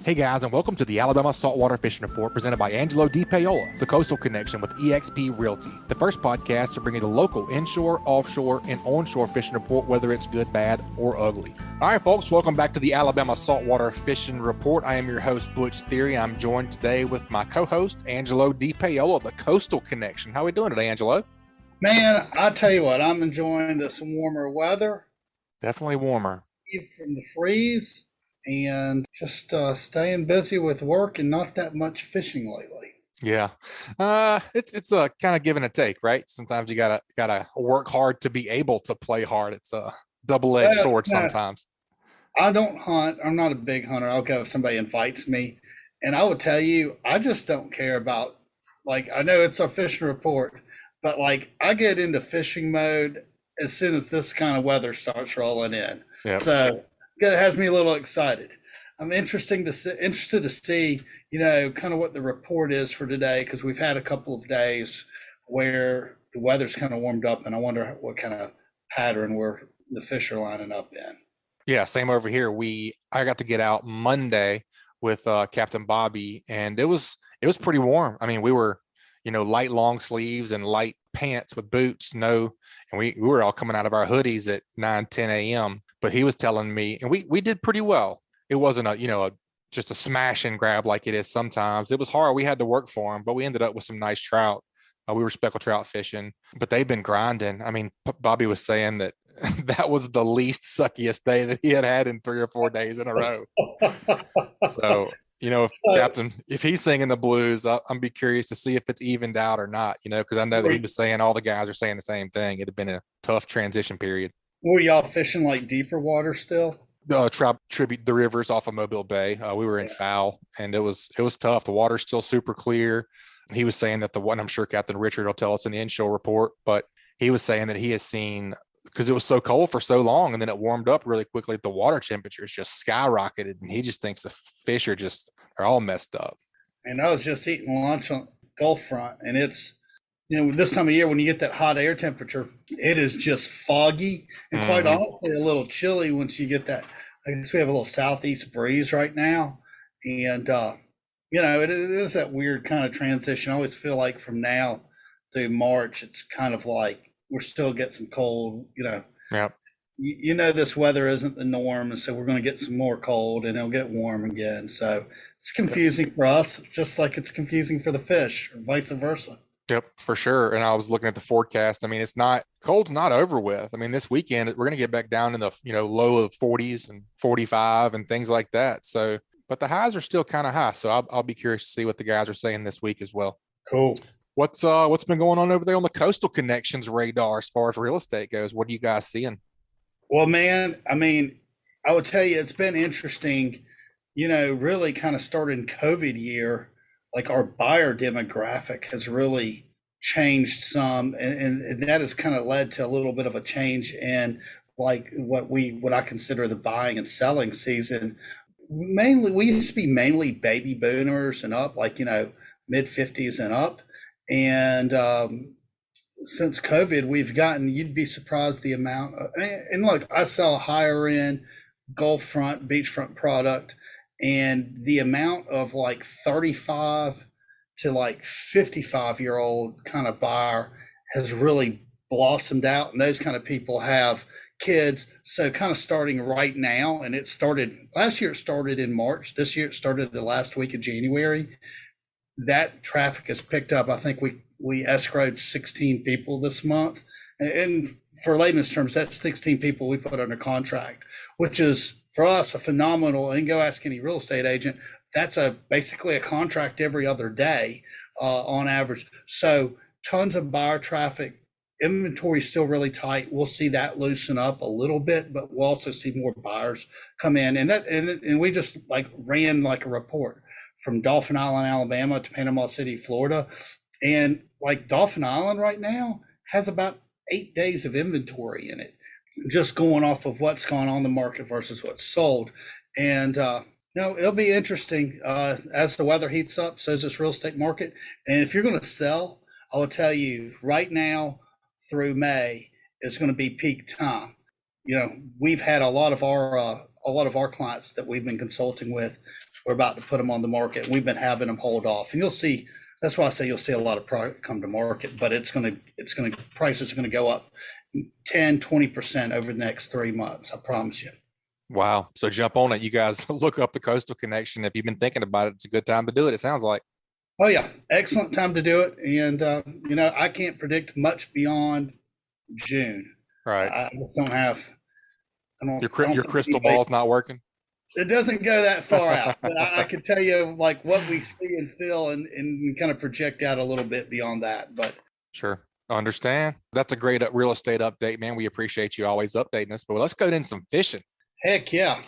Hey guys, and welcome to the Alabama Saltwater Fishing Report presented by Angelo DePaola, the Coastal Connection with eXp Realty. The first podcast to bring you the local inshore, offshore, and onshore fishing report, whether it's good, bad, or ugly. All right, folks, welcome back to the Alabama Saltwater Fishing Report. I am your host, Butch Thierry. I'm joined today with my co-host, Angelo DePaola, the Coastal Connection. How are we doing today, Angelo? Man, I tell you what, I'm enjoying this warmer weather. Definitely warmer. From the freeze and just staying busy with work and not that much fishing lately. Yeah. It's a kind of give and a take, right? Sometimes you gotta work hard to be able to play hard. It's a double-edged Well, sword no, sometimes. I don't hunt. I'm not a big hunter. I'll go if somebody invites me. And I will tell you, I just don't care about, like, I know it's a fishing report, but like I get into fishing mode as soon as this kind of weather starts rolling in. Yep. So it has me a little excited. I'm interested to see, kind of what the report is for today, because we've had a couple of days where the weather's kind of warmed up, and I wonder what kind of pattern the fish are lining up in. Yeah, same over here. I got to get out Monday with Captain Bobby, and it was pretty warm. I mean, we were, light long sleeves and light pants with boots, and we were all coming out of our hoodies at 9, 10 a.m. But he was telling me, and we did pretty well. It wasn't just a smash and grab like it is sometimes. It was hard. We had to work for him, but we ended up with some nice trout. We were speckled trout fishing, but they've been grinding. I mean, Bobby was saying that that was the least suckiest day that he had in 3 or 4 days in a row. So, if he's singing the blues, I'm be curious to see if it's evened out or not, because I know that he was saying all the guys are saying the same thing. It had been a tough transition period. Were y'all fishing like deeper water still? Trout tribute the rivers off of Mobile Bay. We were in Yeah. foul, and it was tough. The water's still super clear. He was saying that I'm sure Captain Richard will tell us in the inshore report, but he was saying that he has seen, because it was so cold for so long and then it warmed up really quickly, the water temperatures just skyrocketed, and he just thinks the fish are all messed up. And I was just eating lunch on Gulf Front, and it's, this time of year when you get that hot air temperature, it is just foggy and quite Mhm. honestly a little chilly once you get that. I guess we have a little southeast breeze right now, and it is that weird kind of transition. I always feel like from now through March, it's kind of like we're still getting some cold. Yep. This weather isn't the norm, and so we're going to get some more cold, and it'll get warm again. So it's confusing for us, just like it's confusing for the fish, or vice versa. Yep, for sure. And I was looking at the forecast. I mean, cold's not over with. I mean, this weekend we're going to get back down in the, low of 40s and 45 and things like that. So, but the highs are still kind of high. So I'll be curious to see what the guys are saying this week as well. Cool. What's been going on over there on the Coastal Connections radar as far as real estate goes? What are you guys seeing? Well, man, I mean, I would tell you it's been interesting, really kind of starting COVID year, like our buyer demographic has really changed some, and that has kind of led to a little bit of a change in like what I consider the buying and selling season. Mainly, we used to be mainly baby boomers and up, like, mid 50s and up. And since COVID, you'd be surprised the amount. And look, I sell higher end Gulf front, beachfront product, and the amount of like 35 to like 55-year-old kind of buyer has really blossomed out. And those kind of people have kids. So kind of starting right now, and last year, it started in March. This year, it started the last week of January. That traffic has picked up. I think we escrowed 16 people this month, and for layman's terms, that's 16 people we put under contract, which is for us a phenomenal. And go ask any real estate agent. That's basically a contract every other day on average. So tons of buyer traffic. Inventory is still really tight. We'll see that loosen up a little bit, but we'll also see more buyers come in. And we just like ran like a report from Dauphin Island, Alabama to Panama City, Florida. And like Dauphin Island right now has about 8 days of inventory in it, just going off of what's gone on the market versus what's sold. And, it'll be interesting as the weather heats up, so is this real estate market. And if you're going to sell, I will tell you right now through May is going to be peak time. We've had a lot of our clients that we've been consulting with we're about to put them on the market, and we've been having them hold off. And you'll see, that's why I say you'll see a lot of product come to market, but prices are going to go up 10-20% over the next 3 months. I promise you. Wow. So jump on it. You guys look up the Coastal Connection. If you've been thinking about it, it's a good time to do it. It sounds like. Oh yeah. Excellent time to do it. And, I can't predict much beyond June. Right. I just don't have, Your crystal ball's not working. It doesn't go that far out, but I can tell you like what we see and feel and kind of project out a little bit beyond that. But sure. Understand. That's a great real estate update, man. We appreciate you always updating us, but let's go into some fishing. Heck yeah.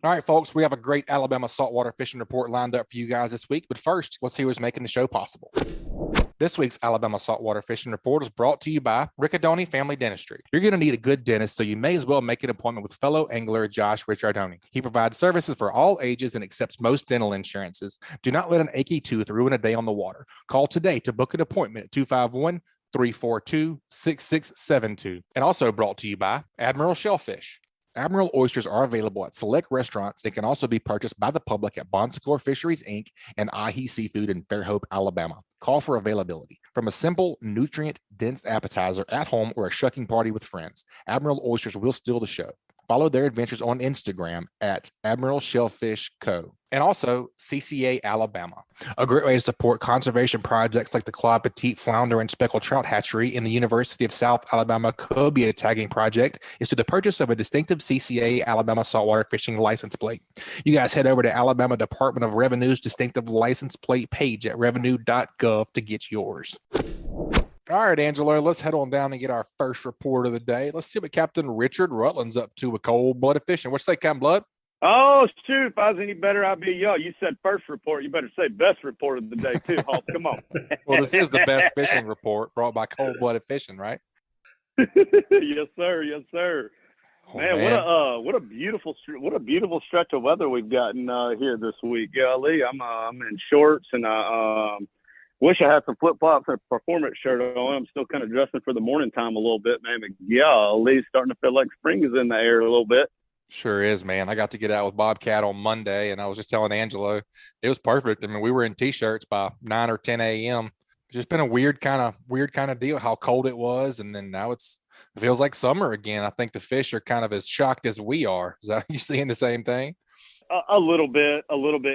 All right, folks, we have a great Alabama saltwater fishing report lined up for you guys this week. But first, let's see who's making the show possible. This week's Alabama Saltwater Fishing Report is brought to you by Ricciardone Family Dentistry. You're going to need a good dentist, so you may as well make an appointment with fellow angler Josh Ricciardone. He provides services for all ages and accepts most dental insurances. Do not let an achy tooth ruin a day on the water. Call today to book an appointment at 251-342-6672. And also brought to you by Admiral Shellfish. Admiral oysters are available at select restaurants and can also be purchased by the public at Bon Secours Fisheries, Inc. and Ahi Seafood in Fairhope, Alabama. Call for availability. From a simple, nutrient-dense appetizer at home or a shucking party with friends, Admiral oysters will steal the show. Follow their adventures on Instagram at Admiral Shellfish Co. And also CCA Alabama, a great way to support conservation projects like the Claude Petite Flounder and Speckled Trout Hatchery in the University of South Alabama Cobia Tagging Project is through the purchase of a distinctive CCA Alabama saltwater fishing license plate. You guys head over to Alabama Department of Revenue's distinctive license plate page at revenue.gov to get yours. All right, Angelo, let's head on down and get our first report of the day. Let's see what Captain Richard Rutland's up to with cold-blooded fishing. What you say, Captain Blood? Oh, shoot. If I was any better, I'd be y'all. You said first report. You better say best report of the day, too, Hulk. Come on. Well, this is the best fishing report brought by cold-blooded fishing, right? Yes, sir. Yes, sir. Oh, man, what a beautiful stretch of weather we've gotten here this week. Golly, I'm in shorts and wish I had some flip-flops and a performance shirt on. I'm still kind of dressing for the morning time a little bit, man. But yeah, at least starting to feel like spring is in the air a little bit. Sure is, man. I got to get out with Bobcat on Monday, and I was just telling Angelo, it was perfect. I mean, we were in T-shirts by 9 or 10 a.m. It's just been a weird kind of deal, how cold it was, and then now it feels like summer again. I think the fish are kind of as shocked as we are. Is that you seeing the same thing? A little bit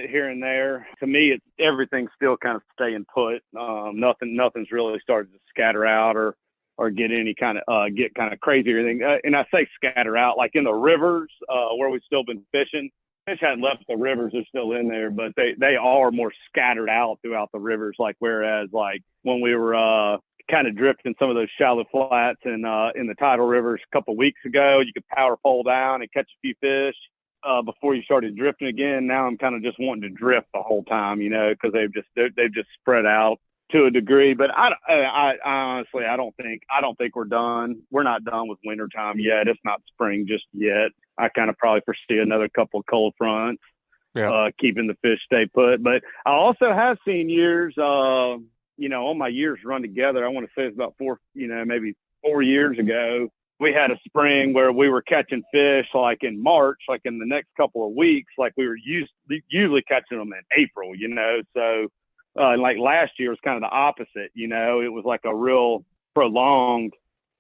here and there. To me, everything's still kind of staying put. Nothing's really started to scatter out or get any kind of get kind of crazy or anything. And I say scatter out, like in the rivers where we've still been fishing. Fish hadn't left the rivers; they're still in there, but they are more scattered out throughout the rivers. Like whereas like when we were kind of drifting some of those shallow flats and in the tidal rivers a couple of weeks ago, you could power pole down and catch a few fish. Before you started drifting again. Now I'm kind of just wanting to drift the whole time, because they've just spread out to a degree. But I honestly, I don't think we're done. We're not done with wintertime yet. It's not spring just yet. I kind of probably foresee another couple of cold fronts, keeping the fish stay put. But I also have seen years, all my years run together. I want to say it's about maybe 4 years ago. We had a spring where we were catching fish like in March, like in the next couple of weeks, like we were usually catching them in April, So like last year was kind of the opposite, it was like a real prolonged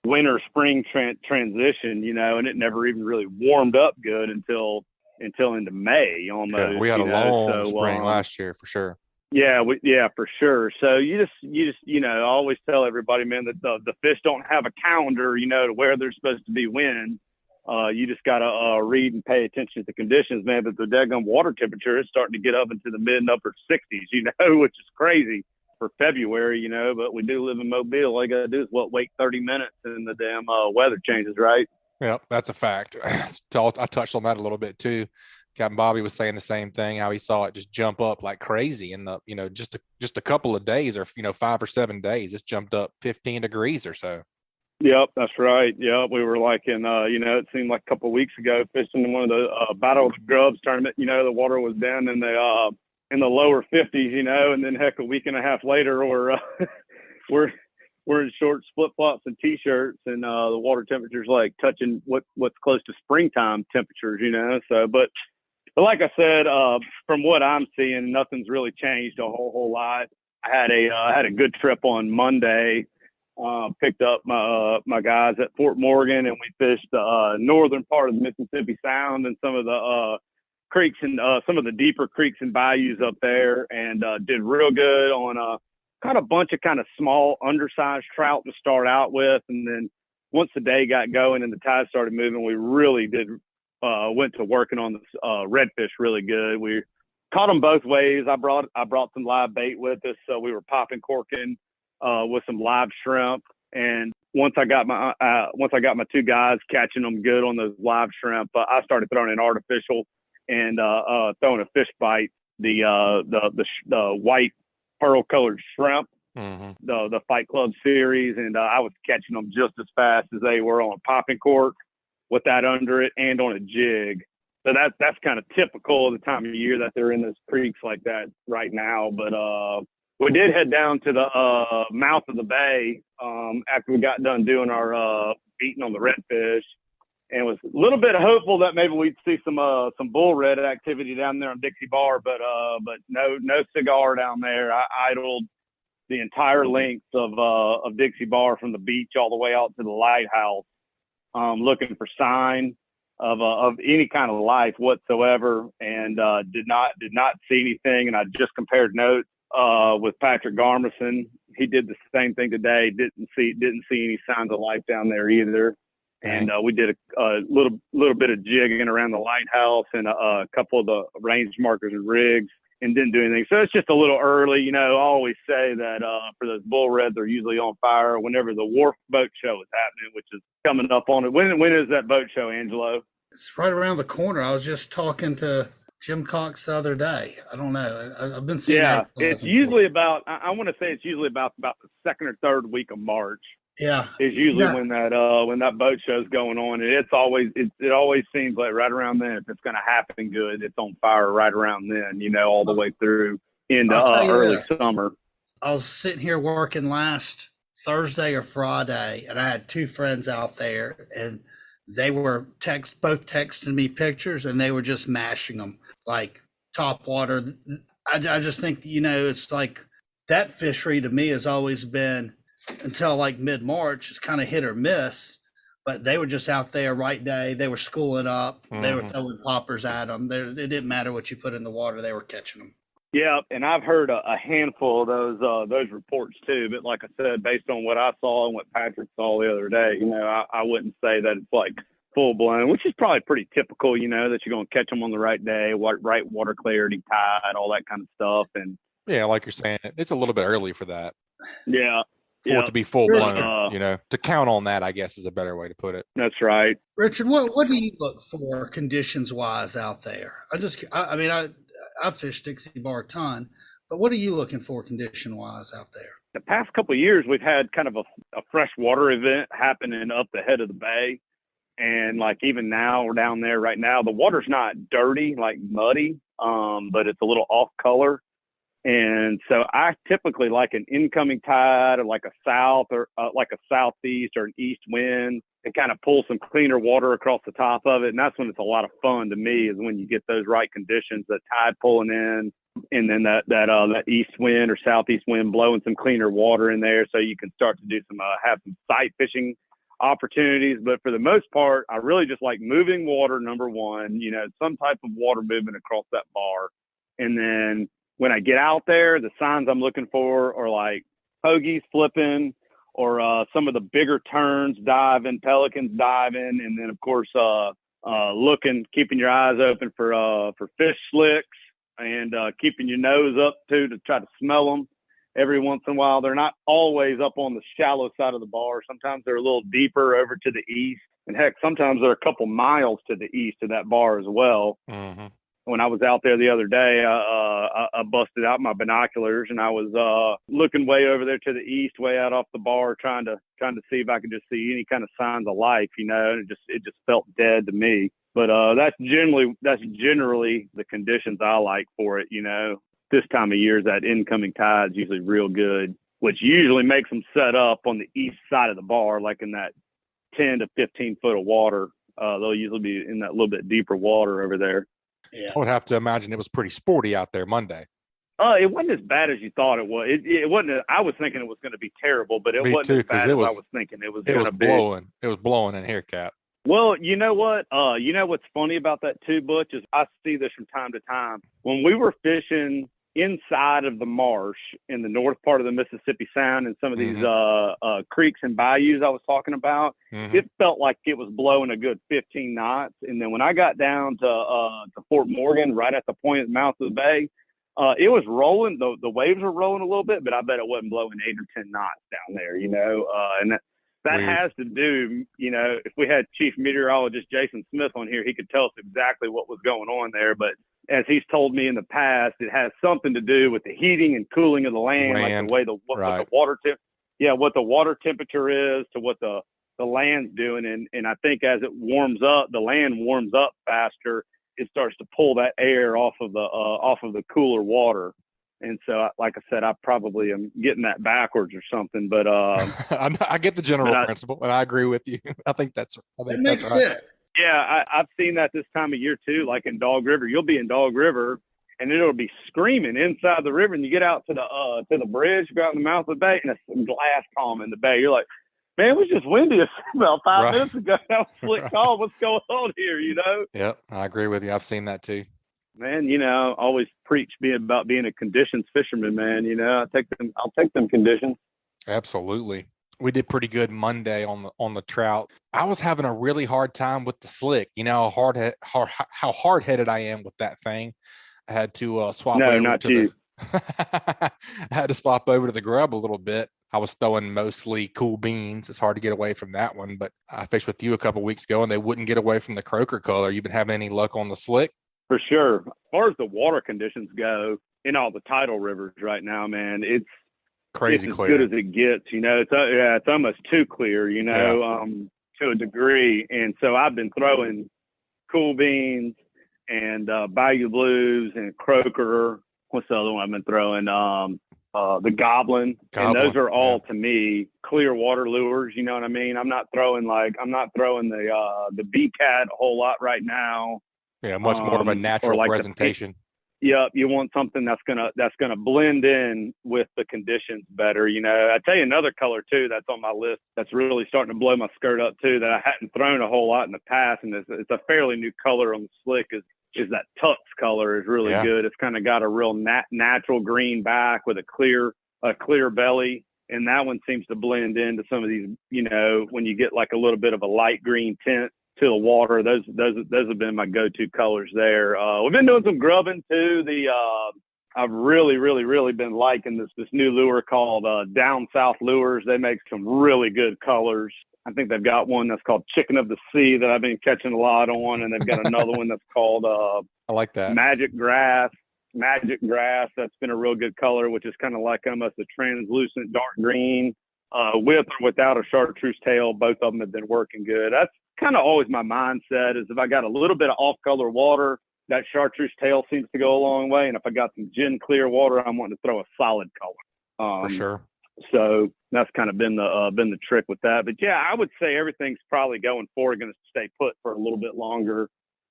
winter spring transition, and it never even really warmed up good until into May almost. Yeah, we had a long spring last year for sure. Yeah, for sure. So you just I always tell everybody, man, that the fish don't have a calendar, to where they're supposed to be when. You just got to read and pay attention to the conditions, man. But the daggum water temperature is starting to get up into the mid and upper 60s, which is crazy for February, But we do live in Mobile. All you got to do is wait 30 minutes and the damn weather changes, right? Yeah, that's a fact. I touched on that a little bit too. Captain Bobby was saying the same thing, how he saw it just jump up like crazy in the, just a couple of days or, 5 or 7 days, it's jumped up 15 degrees or so. Yep, that's right. Yep, we were like in, it seemed like a couple of weeks ago fishing in one of the Battle of the Grubs tournament, the water was down in the lower 50s, and then heck, a week and a half later, we're in shorts, flip-flops, and T-shirts, and the water temperature's like touching what's close to springtime temperatures, So, but But like I said, from what I'm seeing, nothing's really changed a whole lot. I had a good trip on Monday. Picked up my guys at Fort Morgan, and we fished the northern part of the Mississippi Sound and some of the creeks and some of the deeper creeks and bayous up there, and did real good on a kind of bunch of kind of small undersized trout to start out with. And then once the day got going and the tide started moving, we really went to working on the redfish really good. We caught them both ways. I brought some live bait with us, so we were popping corking with some live shrimp. And once I got my two guys catching them good on those live shrimp, I started throwing an artificial and throwing a Fishbite, the white pearl colored shrimp, the Fight Club series, and I was catching them just as fast as they were on a popping cork with that under it and on a jig. So that's kind of typical of the time of year that they're in those creeks like that right now. But we did head down to the mouth of the bay after we got done doing our beating on the redfish, and was a little bit hopeful that maybe we'd see some bull red activity down there on Dixie Bar, but no cigar down there. I idled the entire length of Dixie Bar from the beach all the way out to the lighthouse, looking for sign of any kind of life whatsoever, and did not see anything. And I just compared notes with Patrick Garmison. He did the same thing today. Didn't see any signs of life down there either. And we did a little bit of jigging around the lighthouse and a couple of the range markers and rigs, and didn't do anything. So it's just a little early. You know, I always say that for those bull reds, they're usually on fire whenever the Wharf Boat Show is happening, which is coming up on it. When is that boat show, Angelo? It's right around the corner. I was just talking to Jim Cox the other day. I don't know. I've been seeing. Yeah, it's usually about. I want to say it's usually about the second or third week of March. Yeah, is usually when that boat show's going on, and it always seems like right around then, if it's going to happen good, it's on fire right around then. You know, all the way through into early summer. I was sitting here working last Thursday or Friday, and I had two friends out there, and they were both texting me pictures, and they were just mashing them like top water. I just think, it's like that fishery to me has always been, until like mid-March, it's kind of hit or miss, but they were just out there right day. They were schooling up. They were throwing poppers at them. It didn't matter what you put in the water. They were catching them. Yeah, and I've heard a handful of those reports too. But like I said, based on what I saw and what Patrick saw the other day, I wouldn't say that it's like full blown, which is probably pretty typical. That you're going to catch them on the right day, right water clarity, tide, all that kind of stuff. And yeah, like you're saying, it's a little bit early for that. Yeah. For it to be full blown, to count on that, I guess, is a better way to put it. That's right. Richard, what do you look for conditions wise out there? I fished Dixie Bar a ton, but what are you looking for condition wise out there? The past couple of years, we've had kind of a freshwater event happening up the head of the bay. And like even now, we're down there right now, the water's not dirty, like muddy, but it's a little off color. And so I typically like an incoming tide or like a south or like a southeast or an east wind and kind of pull some cleaner water across the top of it. And that's when it's a lot of fun to me, is when you get those right conditions, that tide pulling in, and then that east wind or southeast wind blowing some cleaner water in there, so you can start to do have some sight fishing opportunities. But for the most part, I really just like moving water, number one, some type of water movement across that bar. And then when I get out there, the signs I'm looking for are like pogies flipping, or some of the bigger terns diving, pelicans diving, and then of course keeping your eyes open for fish slicks, and keeping your nose up to try to smell them every once in a while. They're not always up on the shallow side of the bar. Sometimes they're a little deeper over to the east, and heck, sometimes they're a couple miles to the east of that bar as well. Mm-hmm. When I was out there the other day, I busted out my binoculars, and I was looking way over there to the east, way out off the bar, trying to see if I could just see any kind of signs of life, and it just felt dead to me. But that's generally the conditions I like for it. This time of year, is that incoming tide is usually real good, which usually makes them set up on the east side of the bar, like in that 10 to 15 foot of water. They'll usually be in that little bit deeper water over there. Yeah. I would have to imagine it was pretty sporty out there Monday. It wasn't as bad as you thought it was. It wasn't. I was thinking it was going to be terrible, but it Me wasn't too, as bad as I was thinking it was going to be. It was blowing in here, Cap. Well, you know what? You know what's funny about that too, Butch, is I see this from time to time. When we were fishing inside of the marsh in the north part of the Mississippi Sound and some of these creeks and bayous I was talking about, it felt like it was blowing a good 15 knots. And then when I got down to Fort Morgan, right at the point at the mouth of the bay, it was rolling. The waves were rolling a little bit, but I bet it wasn't blowing 8 or 10 knots down there, you know. And that has to do, you know, if we had Chief Meteorologist Jason Smith on here, he could tell us exactly what was going on there. But as he's told me in the past, it has something to do with the heating and cooling of the land. Like the way what the water temperature is to what the land's doing. And I think as it warms up, the land warms up faster. It starts to pull that air off of the cooler water. And so, like I said, I probably am getting that backwards or something. But I get the general principle, and I agree with you. I think that's it makes sense. Yeah, I've seen that this time of year too. Like in Dog River, you'll be in Dog River, and it'll be screaming inside the river. And you get out to the bridge, go out in the mouth of the bay, and it's some glass calm in the bay. You're like, man, it was just windy about 5 minutes ago. That was slick calm. What's going on here? You know? Yep, I agree with you. I've seen that too. Man, you know, always preach about being a conditions fisherman, man. You know, I'll take them conditions. Absolutely. We did pretty good Monday on the trout. I was having a really hard time with the slick. You know how hard-headed I am with that thing. I had to swap over to I had to swap over to the grub a little bit. I was throwing mostly cool beans. It's hard to get away from that one, but I fished with you a couple of weeks ago and they wouldn't get away from the croaker color. You been having any luck on the slick? For sure. As far as the water conditions go in all the tidal rivers right now, man, it's crazy as clear. Good as it gets. You know, it's almost too clear, you know, to a degree. And so I've been throwing cool beans and Bayou Blues and croaker. What's the other one I've been throwing? The goblin. And those are all to me clear water lures. You know what I mean? I'm not throwing the B-cat a whole lot right now. Yeah, much more of a natural presentation. Yeah, you want something that's gonna blend in with the conditions better. You know, I tell you another color too that's on my list that's really starting to blow my skirt up too that I hadn't thrown a whole lot in the past, and it's a fairly new color on the slick is that Tux color is really good. It's kind of got a real natural green back with a clear belly, and that one seems to blend into some of these. You know, when you get like a little bit of a light green tint to the water, those have been my go-to colors there. We've been doing some grubbing too. I've really been liking this new lure called Down South Lures. They make some really good colors. I think they've got one that's called Chicken of the Sea that I've been catching a lot on, and they've got another one that's called I like that Magic Grass. That's been a real good color, which is kind of like almost a translucent dark green. With or without a chartreuse tail, both of them have been working good. That's kind of always my mindset is if I got a little bit of off-color water, that chartreuse tail seems to go a long way. And if I got some gin clear water, I'm wanting to throw a solid color. For sure. So that's kind of been the trick with that. But yeah, I would say everything's probably going forward going to stay put for a little bit longer,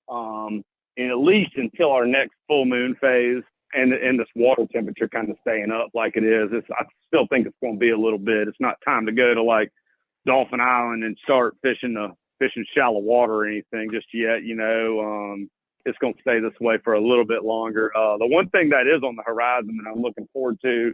and at least until our next full moon phase. And this water temperature kind of staying up like it is. I still think it's going to be a little bit. It's not time to go to like Dolphin Island and start fishing shallow water or anything just yet. You know, it's going to stay this way for a little bit longer. The one thing that is on the horizon that I'm looking forward to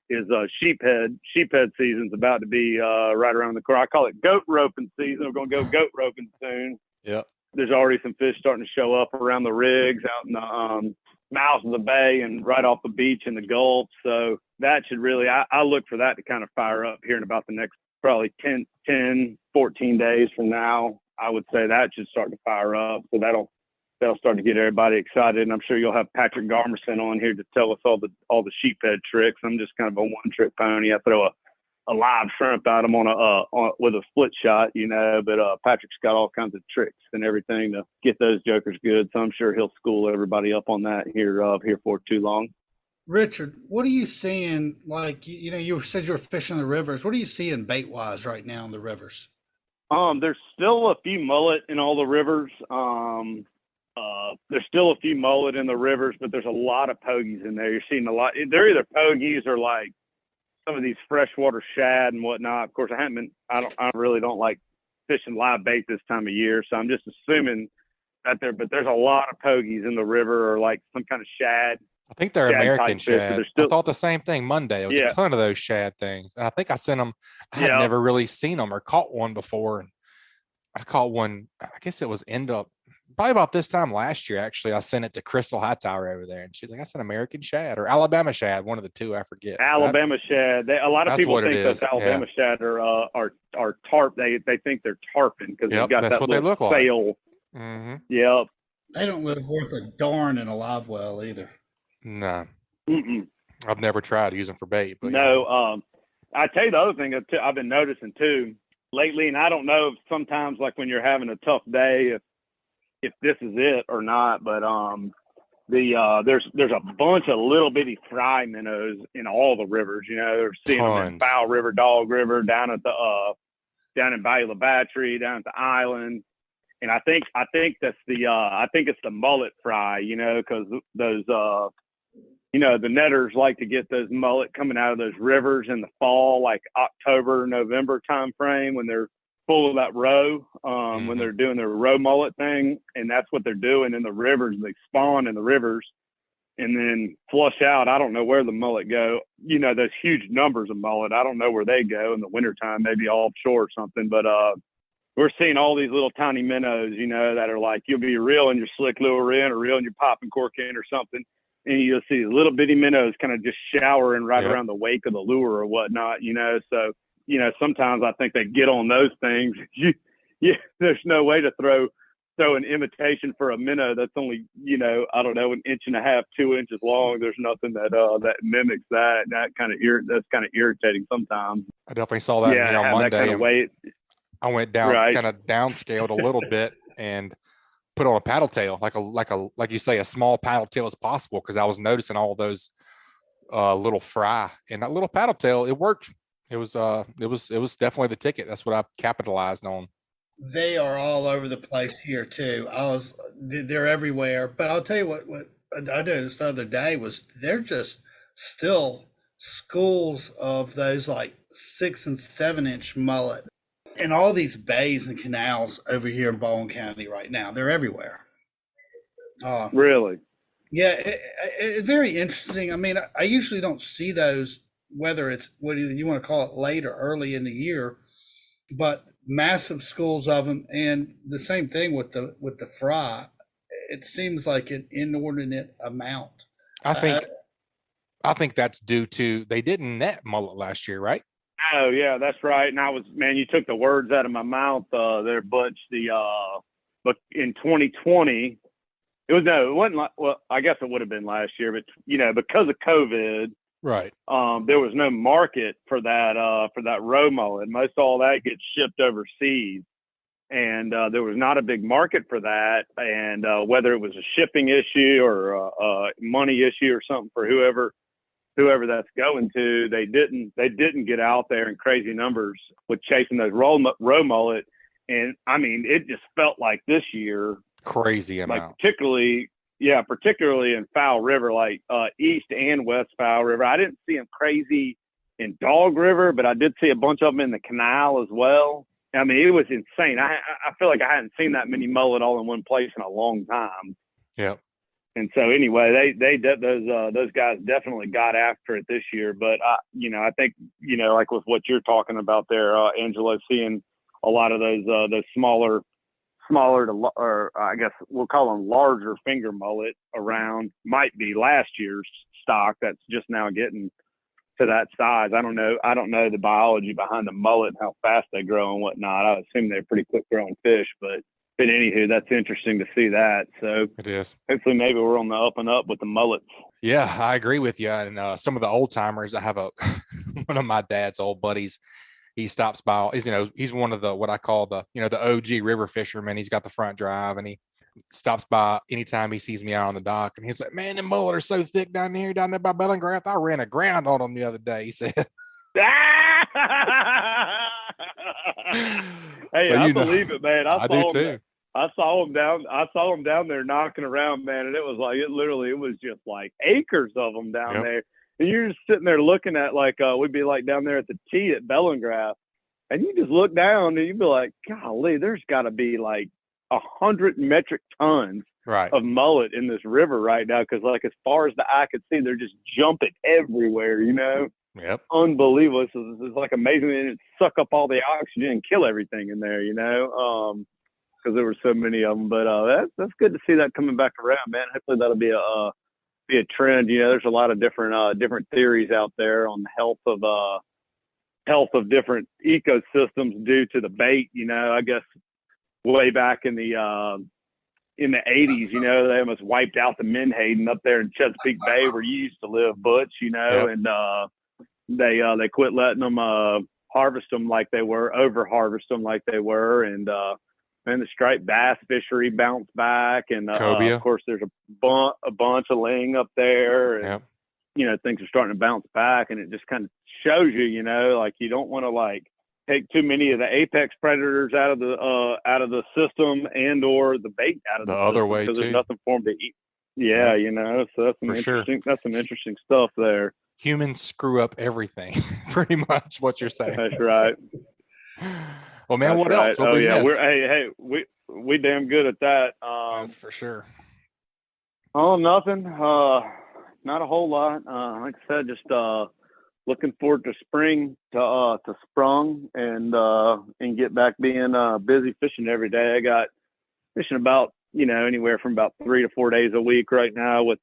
is sheephead. Sheephead season's about to be right around the corner. I call it goat roping season. We're going to go goat roping soon. Yep. There's already some fish starting to show up around the rigs out in the mouths of the bay and right off the beach in the Gulf. So that should really, I look for that to kind of fire up here in about the next probably 14 days from now. I would say that should start to fire up. So that'll start to get everybody excited. And I'm sure you'll have Patrick Garmerson on here to tell us all the sheephead tricks. I'm just kind of a one-trick pony. I throw a live shrimp at them with a split shot, you know, but Patrick's got all kinds of tricks and everything to get those jokers good. So I'm sure he'll school everybody up on that here for too long. Richard, what are you seeing? Like, you know, you said you were fishing the rivers. What are you seeing bait wise right now in the rivers? There's still a few mullet in all the rivers. There's still a few mullet in the rivers, but there's a lot of pogies in there. You're seeing a lot. They're either pogies or like some of these freshwater shad and whatnot. Of course, I really don't like fishing live bait this time of year, so I'm just assuming that but there's a lot of pogies in the river or like some kind of shad. I think they're American shad. Still, I thought the same thing Monday. It was a ton of those shad things. And I think I sent them. I had never really seen them or caught one before. And I caught one, I guess it was probably about this time last year, actually. I sent it to Crystal Hightower over there. And she's like, I said American shad or Alabama shad, one of the two, I forget. Alabama shad. A lot of people think that Alabama shad are tarp. They think they're tarpon because they've got that little sail. Like. Mm-hmm. Yep. They don't live worth a darn in a live well either. No. Mm-mm. I've never tried to use them for bait. But no. I tell you the other thing I've been noticing too lately, and I don't know if sometimes like when you're having a tough day, if this is it or not, but there's a bunch of little bitty fry minnows in all the rivers. You know, they're seeing them in Foul River, Dog River, down at the down in Bayou La Battery, down at the island. And I think that's I think it's the mullet fry, you know, because those you know, the netters like to get those mullet coming out of those rivers in the fall, like October, November time frame when they're full of that roe, when they're doing their roe mullet thing. And that's what they're doing in the rivers. They spawn in the rivers and then flush out. I don't know where the mullet go. You know, those huge numbers of mullet. I don't know where they go in the wintertime, maybe offshore or something. But we're seeing all these little tiny minnows, you know, that are like, you'll be reeling your slick lure in or reeling your popping cork in or something. And you'll see little bitty minnows kind of just showering right around the wake of the lure or whatnot, you know. So, you know, sometimes I think they get on those things. There's no way to throw an imitation for a minnow that's only, you know, I don't know, 1.5 inches, 2 inches long. There's nothing that mimics that. That's kind of irritating sometimes. I definitely saw that here on Monday. Kind of weight. I went down, kind of downscaled a little bit and put on a paddle tail, like you say, a small paddle tail as possible, because I was noticing all those little fry, and that little paddle tail, it worked. It was definitely the ticket. That's what I capitalized on. They are all over the place here too. They're everywhere. But I'll tell you what I noticed the other day was they're just still schools of those like 6 and 7 inch mullet. In all these bays and canals over here in Baldwin County right now, they're everywhere. Really? Yeah, it's very interesting. I mean, I usually don't see those, whether it's what you want to call it, late or early in the year, but massive schools of them, and the same thing with the fry. It seems like an inordinate amount. I think that's due to they didn't net mullet last year, right? Oh yeah, that's right. And you took the words out of my mouth there, Butch. But in 2020, it wasn't like, well, I guess it would have been last year, but you know, because of COVID, right? There was no market for that roe mullet. Most all that gets shipped overseas, and there was not a big market for that. And whether it was a shipping issue or a money issue or something for whoever that's going to, they didn't get out there in crazy numbers with chasing those roe mullet. And I mean, it just felt like this year, crazy amount, like particularly in Foul River, like East and West Foul River. I didn't see them crazy in Dog River, but I did see a bunch of them in the canal as well. I mean, it was insane. I feel like I hadn't seen that many mullet all in one place in a long time. Yeah. And so anyway, those guys definitely got after it this year. But I think, like with what you're talking about there, Angelo, seeing a lot of those smaller to, or I guess we'll call them larger finger mullet around, might be last year's stock that's just now getting to that size. I don't know the biology behind the mullet and how fast they grow and whatnot. I assume they're pretty quick growing fish, but anywho, that's interesting to see that. So it is. Hopefully maybe we're on the up and up with the mullets. Yeah, I agree with you. And some of the old timers, I have one of my dad's old buddies. He stops by. He's one of the what I call the OG river fishermen. He's got the front drive, and he stops by anytime he sees me out on the dock. And he's like, "Man, the mullet are so thick down there by Bellingrath. I ran aground on them the other day." He said. Hey, I believe it, man. I do too. I saw them down there knocking around, man, and it was just like acres of them down there. And you're just sitting there looking at we'd be like down there at the T at Bellingraph, and you just look down and you'd be like, golly, there's got to be like 100 metric tons of mullet in this river right now, because as far as the eye could see, they're just jumping everywhere, Yep. Unbelievable. It's like amazing, and it suck up all the oxygen and kill everything in there, because there were so many of them. But that's good to see that coming back around, man. Hopefully that'll be a trend. There's a lot of different theories out there on the health of different ecosystems due to the bait. I guess way back in the 80s, they almost wiped out the menhaden up there in Chesapeake Bay where you used to live, Butch, and they quit letting them harvest them like they were, over harvest them like they were, and the striped bass fishery bounced back, and of course there's a bunch of ling up there, and things are starting to bounce back, and it just kind of shows you, you don't want to take too many of the apex predators out of the system, and or the bait out of the other system, way because too. there's nothing for them to eat. Yeah, so that's some interesting stuff there. Humans screw up everything, pretty much what you're saying. That's right. Well, man, what else? Oh yeah, we damn good at that. That's for sure. Oh, nothing. Not a whole lot. Like I said, just looking forward to spring, to sprung, and get back being busy fishing every day. I got fishing about anywhere from about 3 to 4 days a week right now with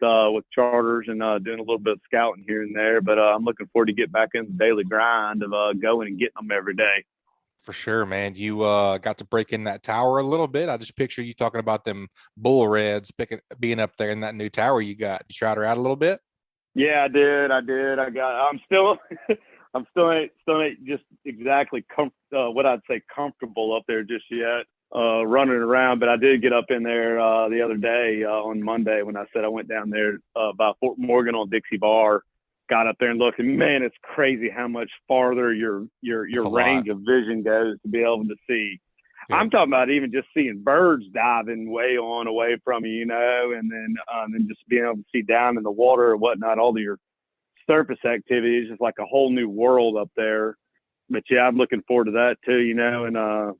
charters, and doing a little bit of scouting here and there. But I'm looking forward to get back in the daily grind of going and getting them every day. For sure, man. You got to break in that tower a little bit. I just picture you talking about them bull reds being up there in that new tower you got. You tried her out a little bit? Yeah, I did. I'm still ain't just exactly what I'd say comfortable up there just yet, running around. But I did get up in there the other day on Monday when I said I went down there by Fort Morgan on Dixie Bar. Got up there and looked, and man, it's crazy how much farther your range of vision goes to be able to see. Yeah. I'm talking about even just seeing birds diving way on away from you, and then just being able to see down in the water or whatnot, all of your surface activities, just like a whole new world up there. But yeah, I'm looking forward to that too, and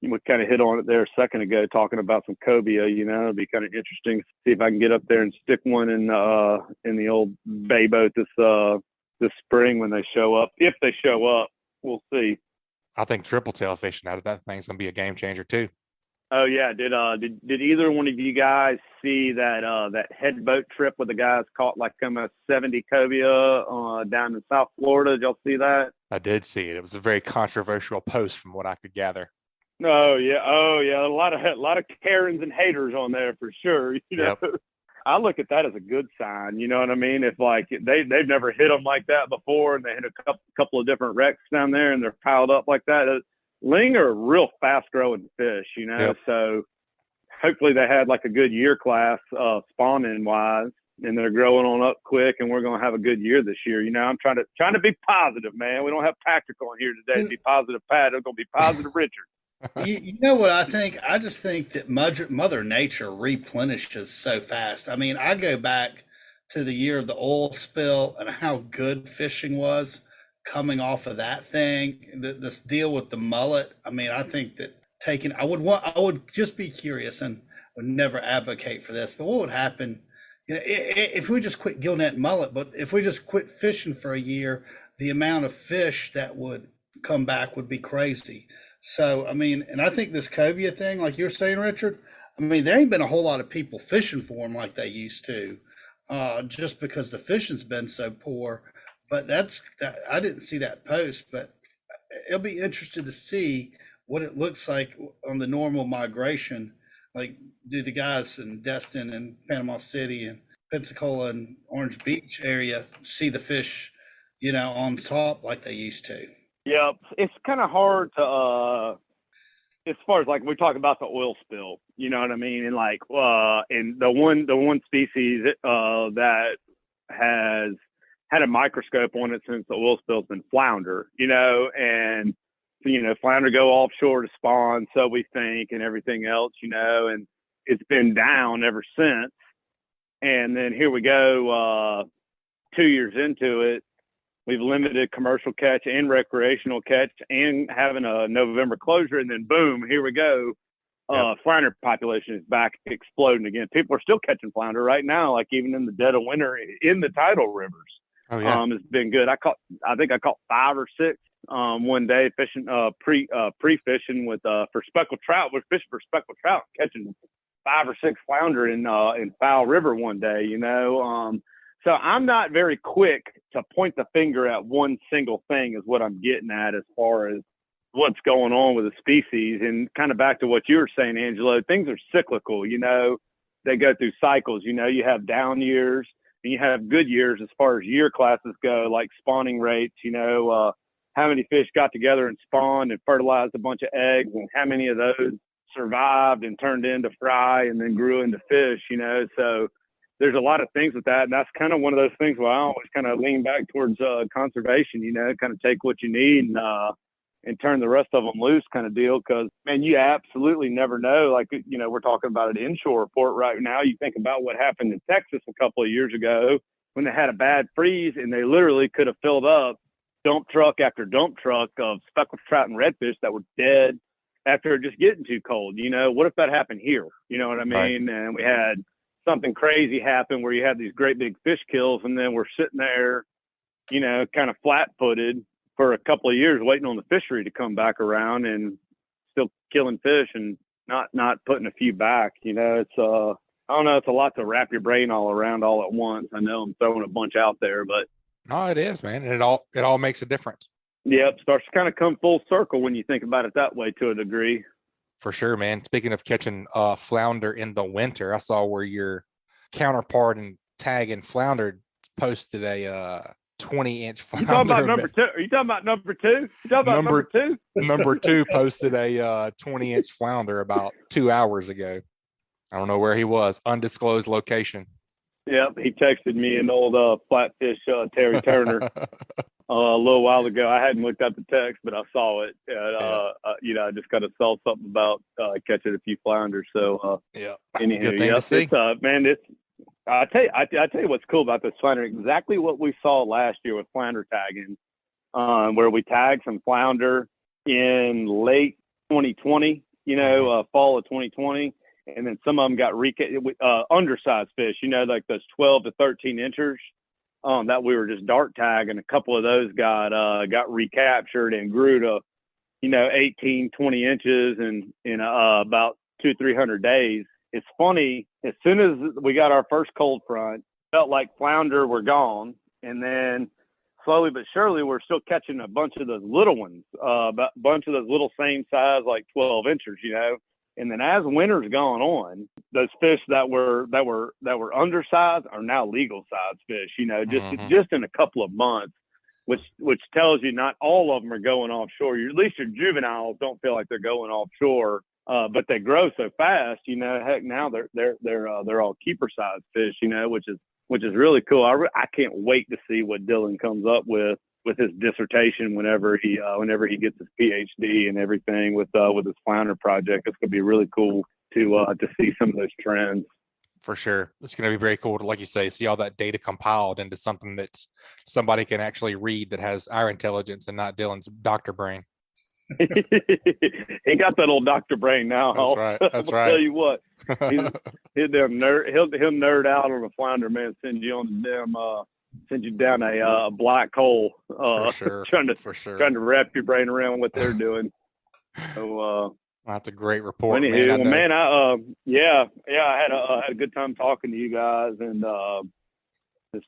we kind of hit on it there a second ago, talking about some cobia. It'll be kind of interesting to see if I can get up there and stick one in the old bay boat this spring when they show up. If they show up, we'll see. I think triple tail fishing out of that thing's gonna be a game changer too. Oh yeah, did either one of you guys see that head boat trip where the guys caught like 70 cobia down in South Florida? Did y'all see that? I did see it. It was a very controversial post from what I could gather. Oh yeah. A lot of Karens and haters on there for sure. Yep. I look at that as a good sign. You know what I mean? If they've never hit them like that before, and they hit a couple of different wrecks down there, and they're piled up like that. Ling are a real fast growing fish, Yep. So hopefully they had like a good year class spawning wise, and they're growing on up quick, and we're gonna have a good year this year. I'm trying to be positive, man. We don't have Tactical on here today to be positive, Pat. It's gonna be positive, Richard. You know what I think? I just think that Mother Nature replenishes so fast. I mean, I go back to the year of the oil spill and how good fishing was coming off of that thing. This deal with the mullet. I mean, I think that I would just be curious, and would never advocate for this, but what would happen, if we just quit gillnet mullet, but if we just quit fishing for a year, the amount of fish that would come back would be crazy. So, I mean, and I think this cobia thing, like you're saying, Richard, I mean, there ain't been a whole lot of people fishing for them like they used to, just because the fishing's been so poor. But I didn't see that post, but it'll be interesting to see what it looks like on the normal migration. Like, do the guys in Destin and Panama City and Pensacola and Orange Beach area see the fish, on top like they used to? Yeah, it's kind of hard to, as far as like we talk about the oil spill, you know what I mean? And like, and the one species that has had a microscope on it since the oil spill's been flounder, and flounder go offshore to spawn, so we think, and everything else, and it's been down ever since. And then here we go, 2 years into it, we've limited commercial catch and recreational catch and having a November closure, and then boom, here we go. Flounder population is back exploding again. People are still catching flounder right now, like even in the dead of winter in the tidal rivers. Oh yeah. It's been good. I think I caught 5 or 6 one day fishing pre-fishing with for speckled trout. We're fishing for speckled trout, catching 5 or 6 flounder in Fowl River one day. So I'm not very quick to point the finger at one single thing is what I'm getting at as far as what's going on with the species. And kind of back to what you were saying, Angelo, things are cyclical. They go through cycles. You have down years and you have good years as far as year classes go, like spawning rates, how many fish got together and spawned and fertilized a bunch of eggs, and how many of those survived and turned into fry and then grew into fish, So there's a lot of things with that. And that's kind of one of those things where I always kind of lean back towards conservation, kind of take what you need and turn the rest of them loose kind of deal. Because, man, you absolutely never know. Like, we're talking about an inshore report right now. You think about what happened in Texas a couple of years ago when they had a bad freeze and they literally could have filled up dump truck after dump truck of speckled trout and redfish that were dead after just getting too cold. What if that happened here? You know what I mean? Right. And we had something crazy happen where you had these great big fish kills, and then we're sitting there, kind of flat-footed for a couple of years waiting on the fishery to come back around and still killing fish and not putting a few back. It's I don't know, it's a lot to wrap your brain all around all at once. I know I'm throwing a bunch out there, but no, it is, man. And it all makes a difference. Yep, starts to kind of come full circle when you think about it that way to a degree. For sure, man. Speaking of catching flounder in the winter, I saw where your counterpart in tagging flounder posted a 20-inch flounder. You talking about number 2? Are you talking about number 2? You talking about number 2? Number 2 posted a 20-inch flounder about 2 hours ago. I don't know where he was. Undisclosed location. Yep, he texted me an old flatfish Terry Turner a little while ago. I hadn't looked up the text, but I saw it. And, I just kind of saw something about catching a few flounders. So that's anywho, a good thing to see. I tell you what's cool about this flounder. Exactly what we saw last year with flounder tagging, where we tagged some flounder in late 2020. Fall of 2020. And then some of them got undersized fish, like those 12 to 13 inchers that we were just dart tagging. A couple of those got recaptured and grew to, 18, 20 inches in about 200-300 days. It's funny, as soon as we got our first cold front, felt like flounder were gone. And then slowly but surely, we're still catching a bunch of those little ones, a bunch of those little same size, like 12 inchers, And then as winter's gone on, those fish that were undersized are now legal size fish, just in a couple of months, which tells you not all of them are going offshore. At least your juveniles don't feel like they're going offshore, but they grow so fast, heck, now they're all keeper size fish, which is really cool. I can't wait to see what Dylan comes up with his dissertation whenever he gets his PhD and everything with his flounder project. It's going to be really cool to see some of those trends. For sure. It's going to be very cool to, like you say, see all that data compiled into something that somebody can actually read that has our intelligence and not Dylan's doctor brain. He got that old doctor brain now. That's right. That's right. Tell you what, he'll nerd out on a flounder, man. Send you down a black hole. For sure. trying to wrap your brain around what they're doing. So that's a great report. Anywho, man, I had a good time talking to you guys, and just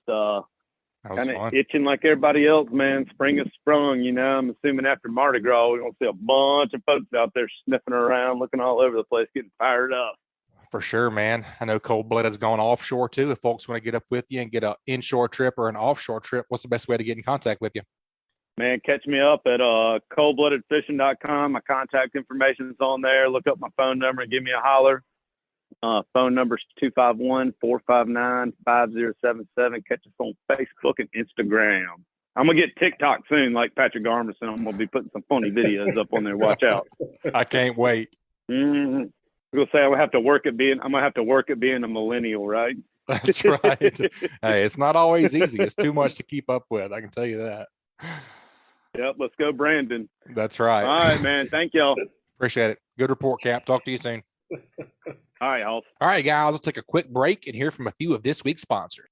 kind of itching like everybody else, man. Spring has sprung, I'm assuming after Mardi Gras, we're gonna see a bunch of folks out there sniffing around, looking all over the place, getting fired up. For sure, man. I know Cold Blooded's going offshore too. If folks want to get up with you and get an inshore trip or an offshore trip, what's the best way to get in contact with you? Man, catch me up at coldbloodedfishing.com. My contact information is on there. Look up my phone number and give me a holler. Phone number is 251-459-5077. Catch us on Facebook and Instagram. I'm gonna get TikTok soon, like Patrick Garmison. I'm gonna be putting some funny videos up on there. Watch out. I can't wait. Mm-hmm. I'm gonna say I'm gonna have to work at being a millennial, right? That's right. Hey, it's not always easy. It's too much to keep up with. I can tell you that. Yep. Let's go, Brandon. That's right. All right, man. Thank y'all. Appreciate it. Good report, Cap. Talk to you soon. All right, Hoss. All right, guys, let's take a quick break and hear from a few of this week's sponsors.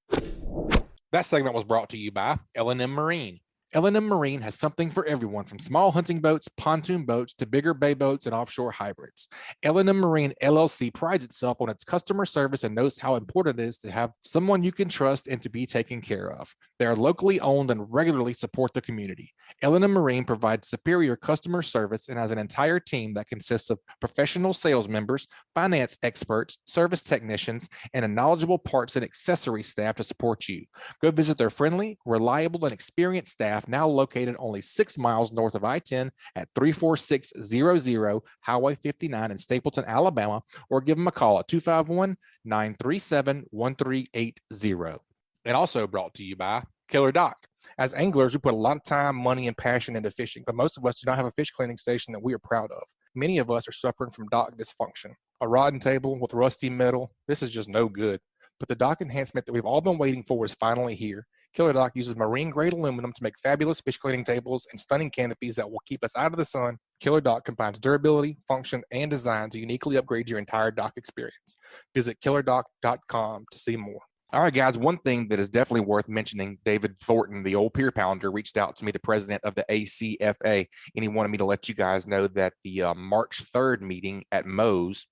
That segment was brought to you by L&M Marine. L&M Marine has something for everyone, from small hunting boats, pontoon boats, to bigger bay boats and offshore hybrids. L&M Marine LLC prides itself on its customer service and knows how important it is to have someone you can trust and to be taken care of. They are locally owned and regularly support the community. L&M Marine provides superior customer service and has an entire team that consists of professional sales members, finance experts, service technicians, and a knowledgeable parts and accessory staff to support you. Go visit their friendly, reliable, and experienced staff, now located only 6 miles north of I-10 at 34600 Highway 59 in Stapleton, Alabama, or give them a call at 251-937-1380. And also brought to you by KillerDock. As anglers, we put a lot of time, money, and passion into fishing, but most of us do not have a fish cleaning station that we are proud of. Many of us are suffering from dock dysfunction. A rotten table with rusty metal, this is just no good. But the dock enhancement that we've all been waiting for is finally here. KillerDock uses marine-grade aluminum to make fabulous fish cleaning tables and stunning canopies that will keep us out of the sun. KillerDock combines durability, function, and design to uniquely upgrade your entire dock experience. Visit KillerDock.com to see more. All right, guys, one thing that is definitely worth mentioning, David Thornton, the old Pier Pounder, reached out to me, the president of the ACFA, and he wanted me to let you guys know that the March 3rd meeting at Moe's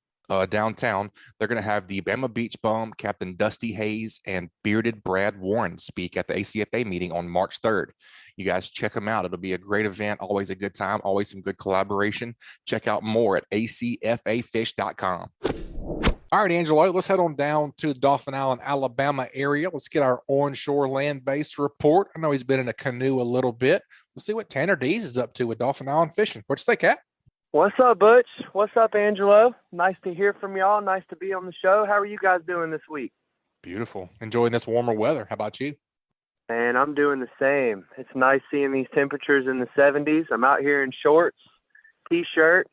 downtown, they're going to have the Bama Beach Bum, Captain Dusty Hayes, and Bearded Brad Warren speak at the ACFA meeting on March 3rd. You guys check them out. It'll be a great event, always a good time, always some good collaboration. Check out more at acfafish.com. All right, Angelo, let's head on down to the Dauphin Island, Alabama area. Let's get our onshore land-based report. I know he's been in a canoe a little bit. Let's see what Tanner Deas is up to with Dauphin Island fishing. What you say, Cap? What's up, Butch? What's up, Angelo? Nice to hear from y'all. Nice to be on the show. How are you guys doing this week? Beautiful. Enjoying this warmer weather. How about you? And I'm doing the same. It's nice seeing these temperatures in the 70s. I'm out here in shorts, T-shirt.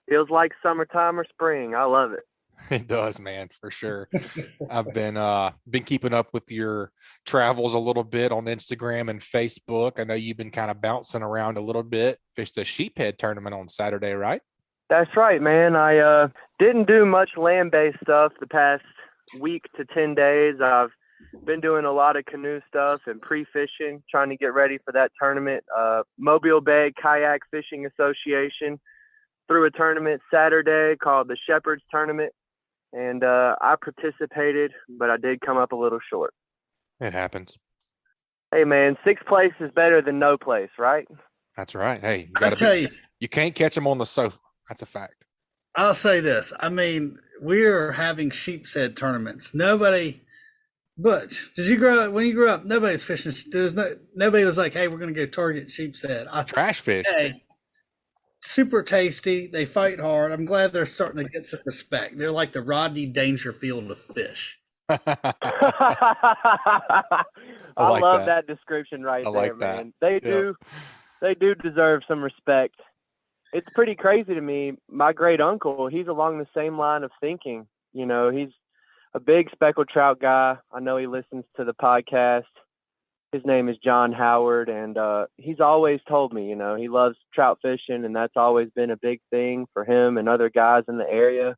Feels like summertime or spring. I love it. It does, man, for sure. I've been keeping up with your travels a little bit on Instagram and Facebook. I know you've been kind of bouncing around a little bit. Fished the Sheephead tournament on Saturday, right? That's right, man. I didn't do much land-based stuff the past week to 10 days. I've been doing a lot of canoe stuff and pre-fishing, trying to get ready for that tournament. Mobile Bay Kayak Fishing Association threw a tournament Saturday called the Shepherd's Tournament. And I participated, but I did come up a little short. It happens. Hey, man, 6th place is better than no place, right? That's right. Hey, you can't catch them on the sofa. That's a fact. I'll say this. I mean, we're having sheep's head tournaments. Butch, when you grew up, nobody's fishing. Nobody was like, hey, we're going to go target sheep's head. Trash fish. Hey, super tasty. They fight hard. I'm glad they're starting to get some respect. They're like the Rodney Dangerfield of fish. I love that description right there, man. They do deserve some respect. It's pretty crazy to me. My great uncle, he's along the same line of thinking. You know, he's a big speckled trout guy. I know he listens to the podcast. His name is John Howard, and he's always told me, you know, he loves trout fishing, and that's always been a big thing for him and other guys in the area.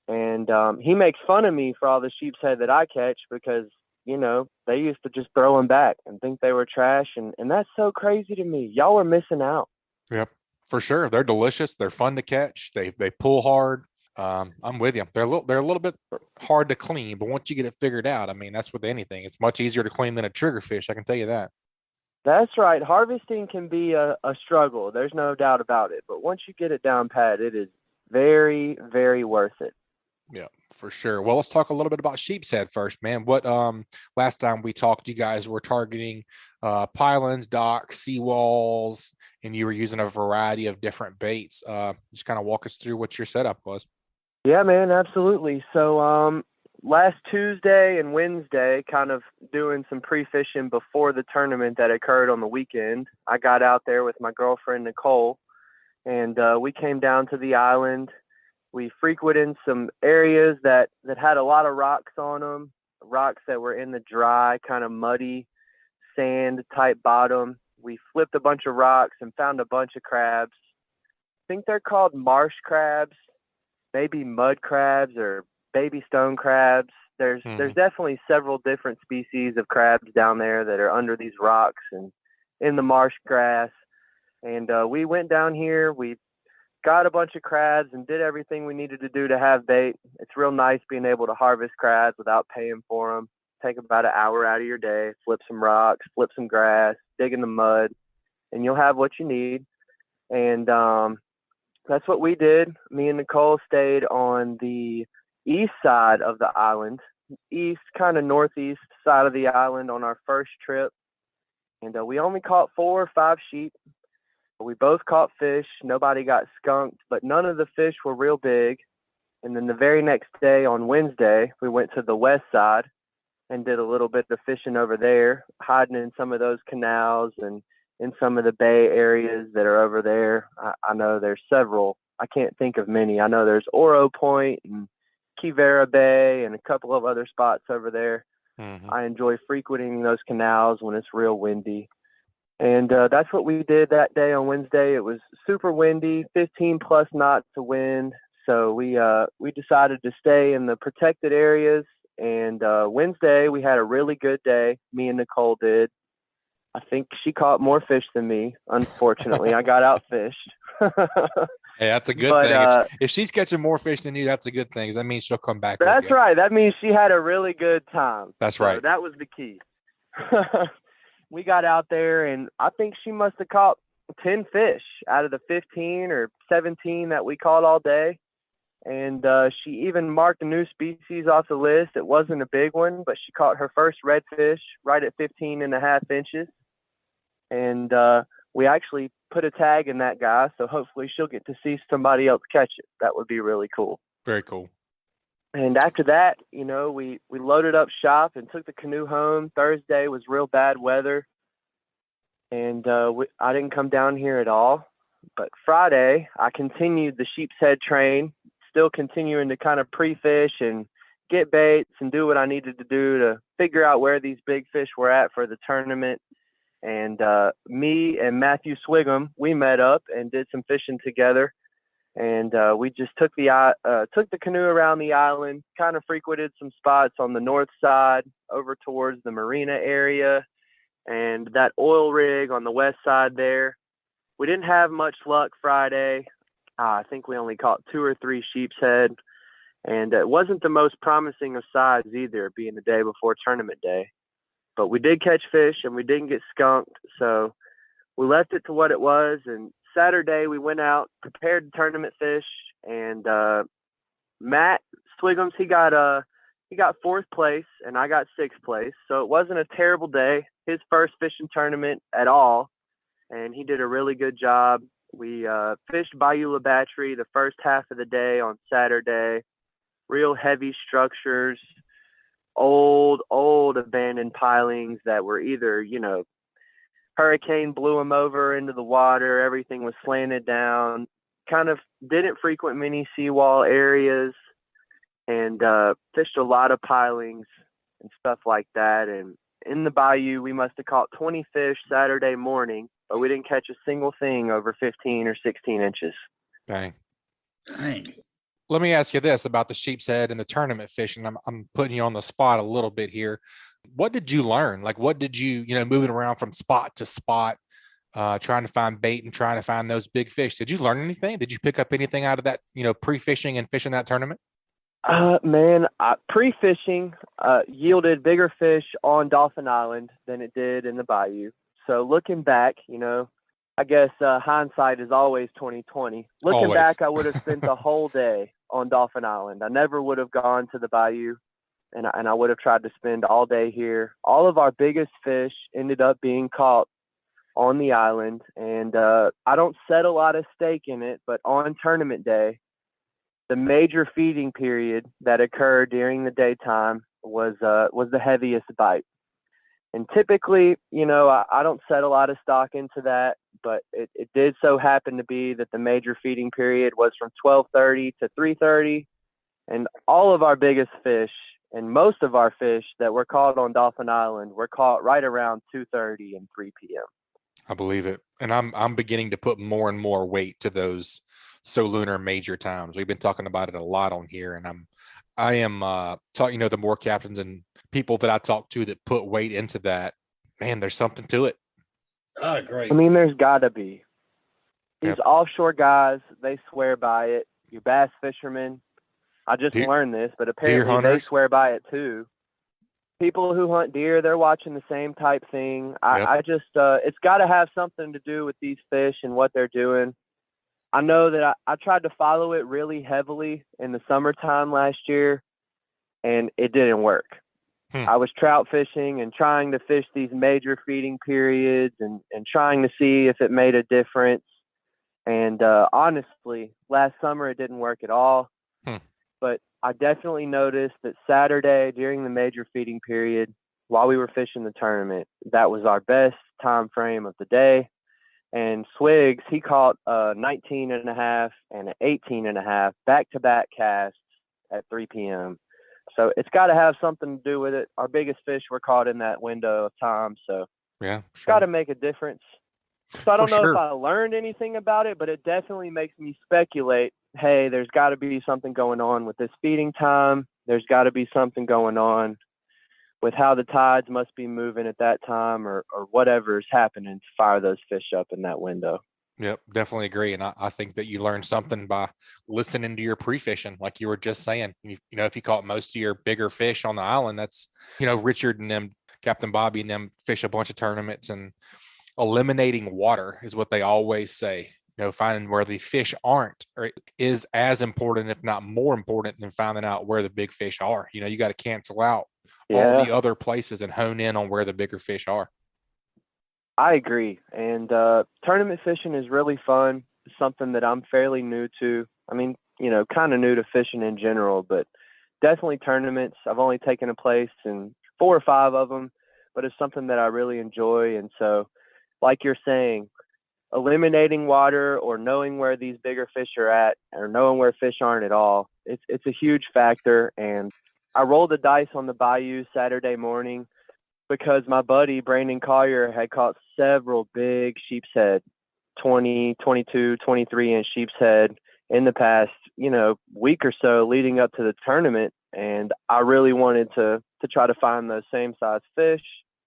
And he makes fun of me for all the sheep's head that I catch because, you know, they used to just throw them back and think they were trash, and that's so crazy to me. Y'all are missing out. Yep, for sure. They're delicious. They're fun to catch. They pull hard. I'm with you. They're a little bit hard to clean, but once you get it figured out, I mean, that's with anything. It's much easier to clean than a triggerfish. I can tell you that. That's right. Harvesting can be a struggle. There's no doubt about it. But once you get it down pat, it is very, very worth it. Yeah, for sure. Well, let's talk a little bit about sheep's head first, man. What last time we talked, you guys were targeting pylons, docks, seawalls, and you were using a variety of different baits. Just kind of walk us through what your setup was. Yeah, man, absolutely. So last Tuesday and Wednesday, kind of doing some pre-fishing before the tournament that occurred on the weekend, I got out there with my girlfriend, Nicole, and we came down to the island. We frequented some areas that had a lot of rocks on them, rocks that were in the dry, kind of muddy, sand type bottom. We flipped a bunch of rocks and found a bunch of crabs. I think they're called marsh crabs, maybe mud crabs or baby stone crabs. There's definitely several different species of crabs down there that are under these rocks and in the marsh grass. And we went down here, we got a bunch of crabs and did everything we needed to do to have bait. It's real nice being able to harvest crabs without paying for them. Take about an hour out of your day, flip some rocks, flip some grass, dig in the mud, and you'll have what you need. And that's what we did. Me and Nicole stayed on the east side of the island, east, kind of northeast side of the island on our first trip. And we only caught 4 or 5 sheep. We both caught fish. Nobody got skunked, but none of the fish were real big. And then the very next day on Wednesday, we went to the west side and did a little bit of fishing over there, hiding in some of those canals and in some of the bay areas that are over there. I know there's several. I can't think of many. I know there's Oro Point and Kivera Bay and a couple of other spots over there. Mm-hmm. I enjoy frequenting those canals when it's real windy. And that's what we did that day on Wednesday. It was super windy, 15 plus knots of wind. So we decided to stay in the protected areas. And Wednesday we had a really good day. Me and Nicole did. I think she caught more fish than me. Unfortunately, I got outfished. Hey, that's a good thing. If she's catching more fish than you, that's a good thing. That means she'll come back. That's right. That means she had a really good time. That's right. That was the key. We got out there, and I think she must have caught 10 fish out of the 15 or 17 that we caught all day. And she even marked a new species off the list. It wasn't a big one, but she caught her first redfish right at 15.5 inches. And we actually put a tag in that guy, so hopefully she'll get to see somebody else catch it. That would be really cool. Very cool. And after that, we loaded up shop and took the canoe home. Thursday was real bad weather, and I didn't come down here at all. But Friday, I continued the sheep's head train, still continuing to kind of pre-fish and get baits and do what I needed to do to figure out where these big fish were at for the tournament. And me and Matthew Swigum, we met up and did some fishing together. And we just took the canoe around the island, kind of frequented some spots on the north side over towards the Marina area and that oil rig on the west side there. We didn't have much luck Friday. I think we only caught 2 or 3 sheep's head. And it wasn't the most promising of size either, being the day before tournament day. But we did catch fish and we didn't get skunked. So we left it to what it was. And Saturday we went out, prepared the tournament fish, and Matt Swigums, he got 4th place and I got 6th place. So it wasn't a terrible day. His first fishing tournament at all, and he did a really good job. We fished Bayou La Battery the first half of the day on Saturday. Real heavy structures, old abandoned pilings that were either, hurricane blew them over into the water. Everything was slanted down. Kind of didn't frequent many seawall areas, and fished a lot of pilings and stuff like that. And in the bayou, we must have caught 20 fish Saturday morning, but we didn't catch a single thing over 15 or 16 inches. Dang. Let me ask you this about the sheep's head and the tournament fishing. I'm putting you on the spot a little bit here. What did you learn? Like, what did you, moving around from spot to spot, trying to find bait and trying to find those big fish? Did you learn anything? Did you pick up anything out of that, pre-fishing and fishing that tournament? Pre-fishing yielded bigger fish on Dolphin Island than it did in the bayou. So looking back, I guess hindsight is always 20/20. Looking back, I would have spent the whole day on Dolphin Island. I never would have gone to the bayou, and I would have tried to spend all day here. All of our biggest fish ended up being caught on the island, and I don't set a lot of stake in it, but on tournament day, the major feeding period that occurred during the daytime was the heaviest bite. And typically, I don't set a lot of stock into that, but it did so happen to be that the major feeding period was from 12:30 to 3:30, and all of our biggest fish and most of our fish that were caught on Dolphin Island were caught right around 2:30 and 3 p.m. I believe it. And I'm beginning to put more and more weight to those lunar major times. We've been talking about it a lot on here, and I am talking, the more captains and people that I talk to that put weight into that, man, there's something to it. Great. I mean, there's gotta be. These offshore guys, they swear by it. Your bass fishermen, I just learned this, but apparently they swear by it too. People who hunt deer, they're watching the same type thing. I just, it's got to have something to do with these fish and what they're doing. I know that I tried to follow it really heavily in the summertime last year, and it didn't work. I was trout fishing and trying to fish these major feeding periods and trying to see if it made a difference. And honestly, last summer it didn't work at all. But I definitely noticed that Saturday during the major feeding period, while we were fishing the tournament, that was our best time frame of the day. And Swigs, he caught a 19 and a half and an 18 and a half back-to-back casts at 3 p.m. So it's got to have something to do with it. Our biggest fish were caught in that window of time. So it's got to make a difference. So I don't know if I learned anything about it, but it definitely makes me speculate, hey, there's got to be something going on with this feeding time. There's got to be something going on with how the tides must be moving at that time or whatever is happening to fire those fish up in that window. Yep, definitely agree. And I think that you learn something by listening to your pre-fishing, like you were just saying. If you caught most of your bigger fish on the island, that's, Richard and them, Captain Bobby and them fish a bunch of tournaments, and eliminating water is what they always say. Finding where the fish aren't is as important, if not more important, than finding out where the big fish are. You got to cancel out all the other places and hone in on where the bigger fish are. I agree. And tournament fishing is really fun. It's something that I'm fairly new to. I mean, kind of new to fishing in general, but definitely tournaments. I've only taken a place in 4 or 5 of them, but it's something that I really enjoy. And so, like you're saying, eliminating water or knowing where these bigger fish are at or knowing where fish aren't at all, it's a huge factor. And I rolled the dice on the bayou Saturday morning because my buddy Brandon Collier had caught several big sheepshead, 20, 22, 23-inch sheepshead in the past, week or so leading up to the tournament. And I really wanted to try to find those same size fish.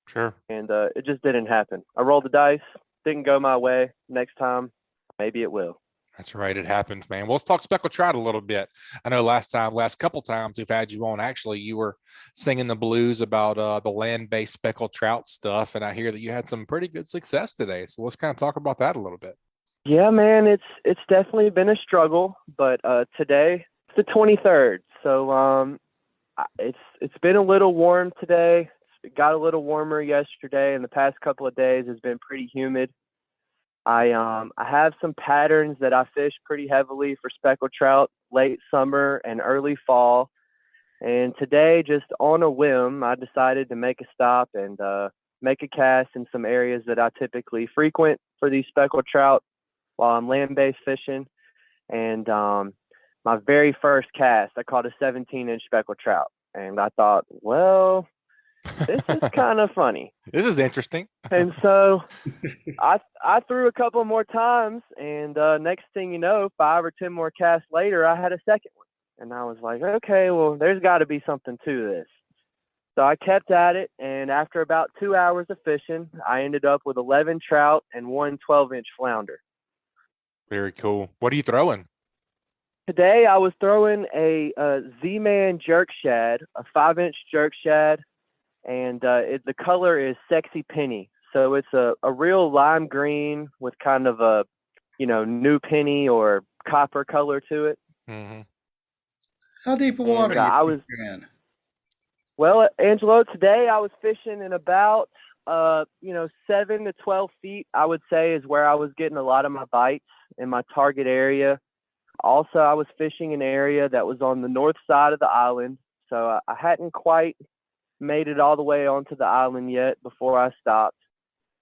Sure. And it just didn't happen. I rolled the dice, didn't go my way. Next time, maybe it will. That's right. It happens, man. Well, let's talk speckled trout a little bit. I know last couple times we've had you on, actually, you were singing the blues about the land-based speckled trout stuff, and I hear that you had some pretty good success today. So let's kind of talk about that a little bit. Yeah, man, it's definitely been a struggle, but today it's the 23rd, so it's been a little warm today. It got a little warmer yesterday, and the past couple of days has been pretty humid. I have some patterns that I fish pretty heavily for speckled trout late summer and early fall. And today, just on a whim, I decided to make a stop and make a cast in some areas that I typically frequent for these speckled trout while I'm land-based fishing. And my very first cast, I caught a 17-inch speckled trout. And I thought, well, this is kind of funny. This is interesting. And so I threw a couple more times, and next thing you know, 5 or 10 more casts later, I had a second one. And I was like, okay, well, there's got to be something to this. So I kept at it, and after about 2 hours of fishing, I ended up with 11 trout and 1 12-inch flounder. Very cool. What are you throwing? Today I was throwing a Z-Man jerk shad, a 5-inch jerk shad. And the color is Sexy Penny. So it's a real lime green with kind of a, new penny or copper color to it. Mm-hmm. How deep of water you in? Well, Angelo, today I was fishing in about, 7 to 12 feet, I would say, is where I was getting a lot of my bites in my target area. Also, I was fishing an area that was on the north side of the island, so I hadn't quite made it all the way onto the island yet before I stopped.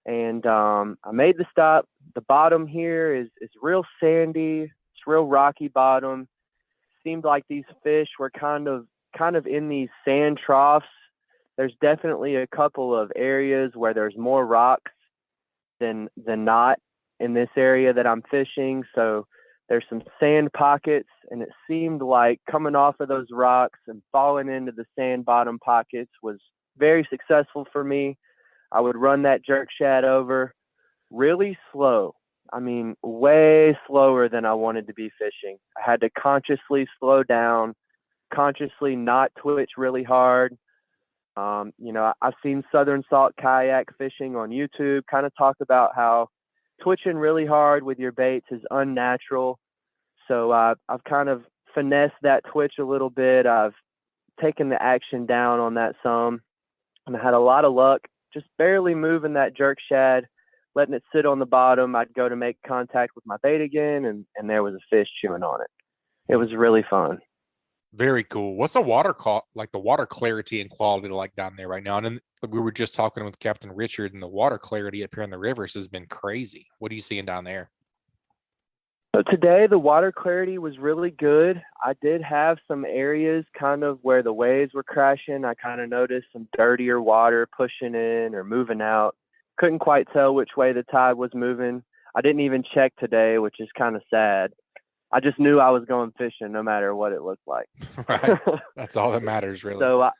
And I made the stop. The bottom here is real sandy. It's real rocky bottom. Seemed like these fish were kind of in these sand troughs. There's definitely a couple of areas where there's more rocks than not in this area that I'm fishing. So there's some sand pockets, and it seemed like coming off of those rocks and falling into the sand bottom pockets was very successful for me. I would run that jerk shad over really slow. I mean, way slower than I wanted to be fishing. I had to consciously slow down, consciously not twitch really hard. I've seen Southern Salt kayak fishing on YouTube kind of talk about how twitching really hard with your baits is unnatural. So I've kind of finessed that twitch a little bit. I've taken the action down on that some, and I had a lot of luck just barely moving that jerk shad, letting it sit on the bottom. I'd go to make contact with my bait again, and there was a fish chewing on it. It was really fun. Very cool. What's the water like the water clarity and quality like down there right now? And then we were just talking with Captain Richard, and the water clarity up here in the rivers has been crazy. What are you seeing down there? So today the water clarity was really good. I did have some areas kind of where the waves were crashing. I kind of noticed some dirtier water pushing in or moving out. Couldn't quite tell which way the tide was moving. I didn't even check today, which is kind of sad. I just knew I was going fishing no matter what it looked like. Right. That's all that matters, really. So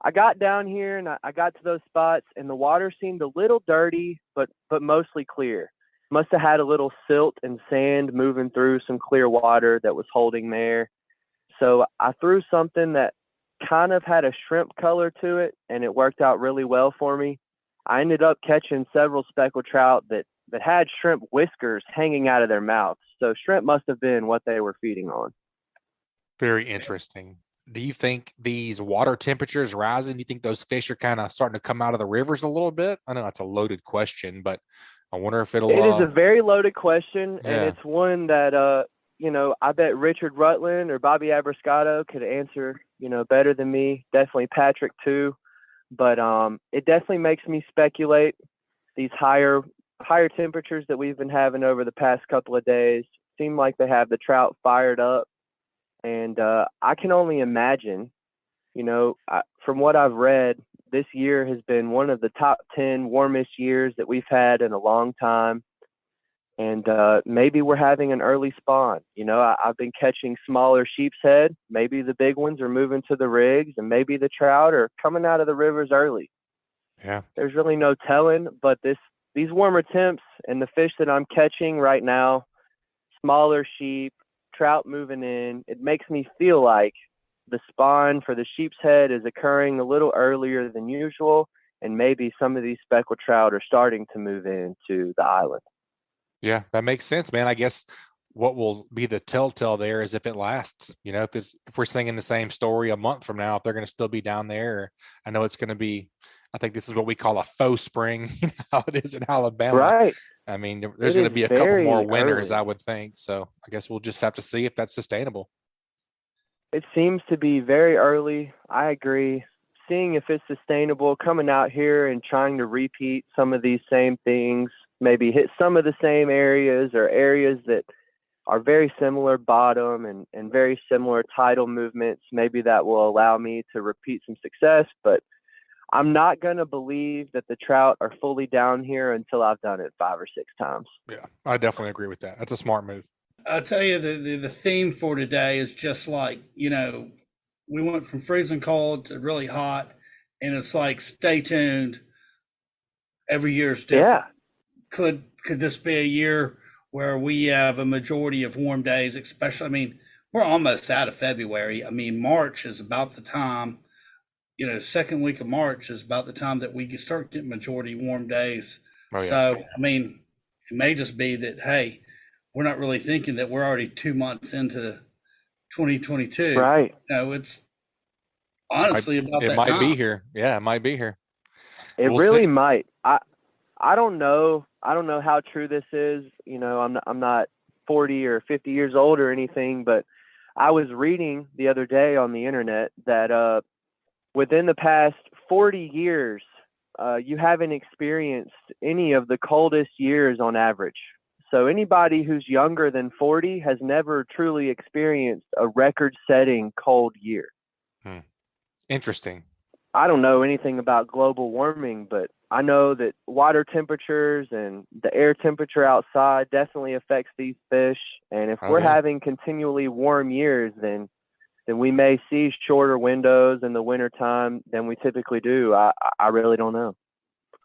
I got down here and I got to those spots, and the water seemed a little dirty, but mostly clear. Must have had a little silt and sand moving through some clear water that was holding there. So I threw something that kind of had a shrimp color to it, and it worked out really well for me. I ended up catching several speckled trout that had shrimp whiskers hanging out of their mouths. So shrimp must have been what they were feeding on. Very interesting. Do you think these water temperatures rising? Do you think those fish are kind of starting to come out of the rivers a little bit? I know that's a loaded question, but I wonder if it'll. It is a very loaded question, yeah. And it's one that I bet Richard Rutland or Bobby Abriscato could answer, better than me. Definitely Patrick too, but it definitely makes me speculate. These higher temperatures that we've been having over the past couple of days seem like they have the trout fired up, and I can only imagine. From what I've read, this year has been one of the top 10 warmest years that we've had in a long time. And maybe we're having an early spawn. I've been catching smaller sheep's head. Maybe the big ones are moving to the rigs, and maybe the trout are coming out of the rivers early. Yeah. There's really no telling, but these warmer temps and the fish that I'm catching right now, smaller sheep, trout moving in, it makes me feel like the spawn for the sheep's head is occurring a little earlier than usual, and maybe some of these speckled trout are starting to move into the island. Yeah, that makes sense, man. I guess what will be the telltale there is if it lasts. If we're singing the same story a month from now, if they're going to still be down there. I know it's going to be. I think this is what we call a faux spring. How it is in Alabama, right? I mean, there's going to be a couple more winters, I would think. So I guess we'll just have to see if that's sustainable. It seems to be very early. I agree. Seeing if it's sustainable, coming out here and trying to repeat some of these same things, maybe hit some of the same areas or areas that are very similar bottom and very similar tidal movements. Maybe that will allow me to repeat some success, but I'm not going to believe that the trout are fully down here until I've done it 5 or 6 times. Yeah, I definitely agree with that. That's a smart move. I'll tell you, the theme for today is just like, we went from freezing cold to really hot, and it's like, stay tuned. Every year is different. Yeah. Could this be a year where we have a majority of warm days, especially, we're almost out of February. March is about the time, second week of March is about the time that we can start getting majority warm days. Oh, yeah. So, it may just be that, hey, we're not really thinking that we're already 2 months into 2022. Right. It's honestly about that time. It might be here. Yeah, it might be here. It really might. I don't know. I don't know how true this is. I'm not 40 or 50 years old or anything, but I was reading the other day on the internet that within the past 40 years, you haven't experienced any of the coldest years on average. So anybody who's younger than 40 has never truly experienced a record-setting cold year. Interesting. I don't know anything about global warming, but I know that water temperatures and the air temperature outside definitely affects these fish. And if we're having continually warm years, then we may see shorter windows in the wintertime than we typically do. I really don't know.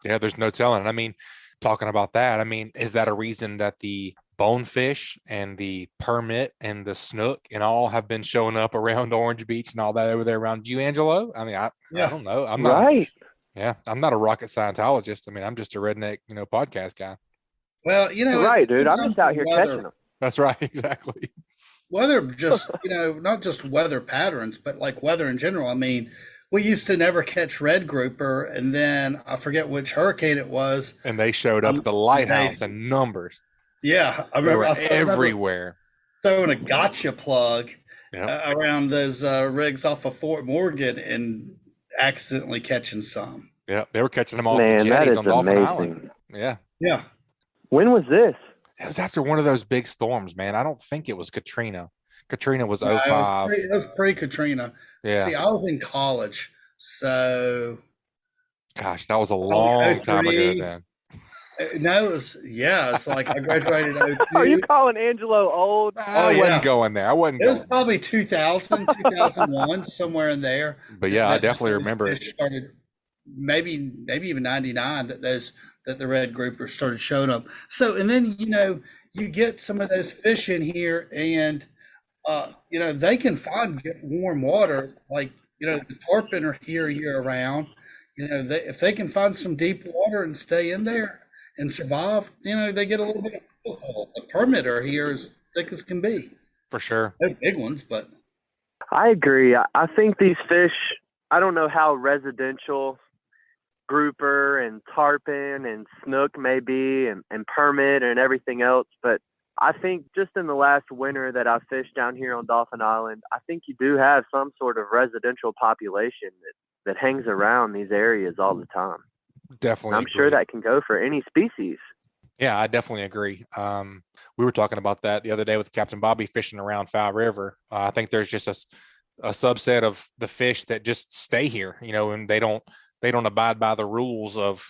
Yeah, there's no telling. I mean, talking about that, I mean, is that a reason that the bonefish and the permit and the snook and all have been showing up around Orange Beach and all that over there around you, Angelo? I mean, I don't know. I'm not I'm not a rocket scientologist. I mean, I'm just a redneck, podcast guy. Well, right, dude. I'm just out here catching them. That's right. Exactly. Weather, just, not just weather patterns, but like weather in general. I mean, we used to never catch red grouper, and then I forget which hurricane it was. And they showed up at the lighthouse in numbers. Yeah, I remember. Everywhere. Throwing a gotcha plug around those rigs off of Fort Morgan and accidentally catching some. Yeah, they were catching them off the jetties on Dolphin Island. Yeah. Yeah. When was this? It was after one of those big storms, man. I don't think it was Katrina. Katrina was 05. It was pre-Katrina. Yeah. See, I was in college, so. Gosh, that was a long time ago then. No, it's like I graduated in 02. Are you calling Angelo old? I wasn't going there. It was probably 2000, 2001, somewhere in there. But yeah, I definitely remember it. Started maybe even 99 that the red grouper started showing up. So, and then, you get some of those fish in here and, they can find warm water. Like, the tarpon are here year round. If they can find some deep water and stay in there and survive, they get a little bit of foothold. The permit are here as thick as can be. For sure. They're big ones, but. I agree. I think these fish, I don't know how residential grouper and tarpon and snook may be and permit and everything else, but I think just in the last winter that I fished down here on Dolphin Island, I think you do have some sort of residential population that hangs around these areas all the time. Definitely. I'm sure that can go for any species. Yeah, I definitely agree. We were talking about that the other day with Captain Bobby fishing around Foul River. I think there's just a subset of the fish that just stay here, and they don't abide by the rules of,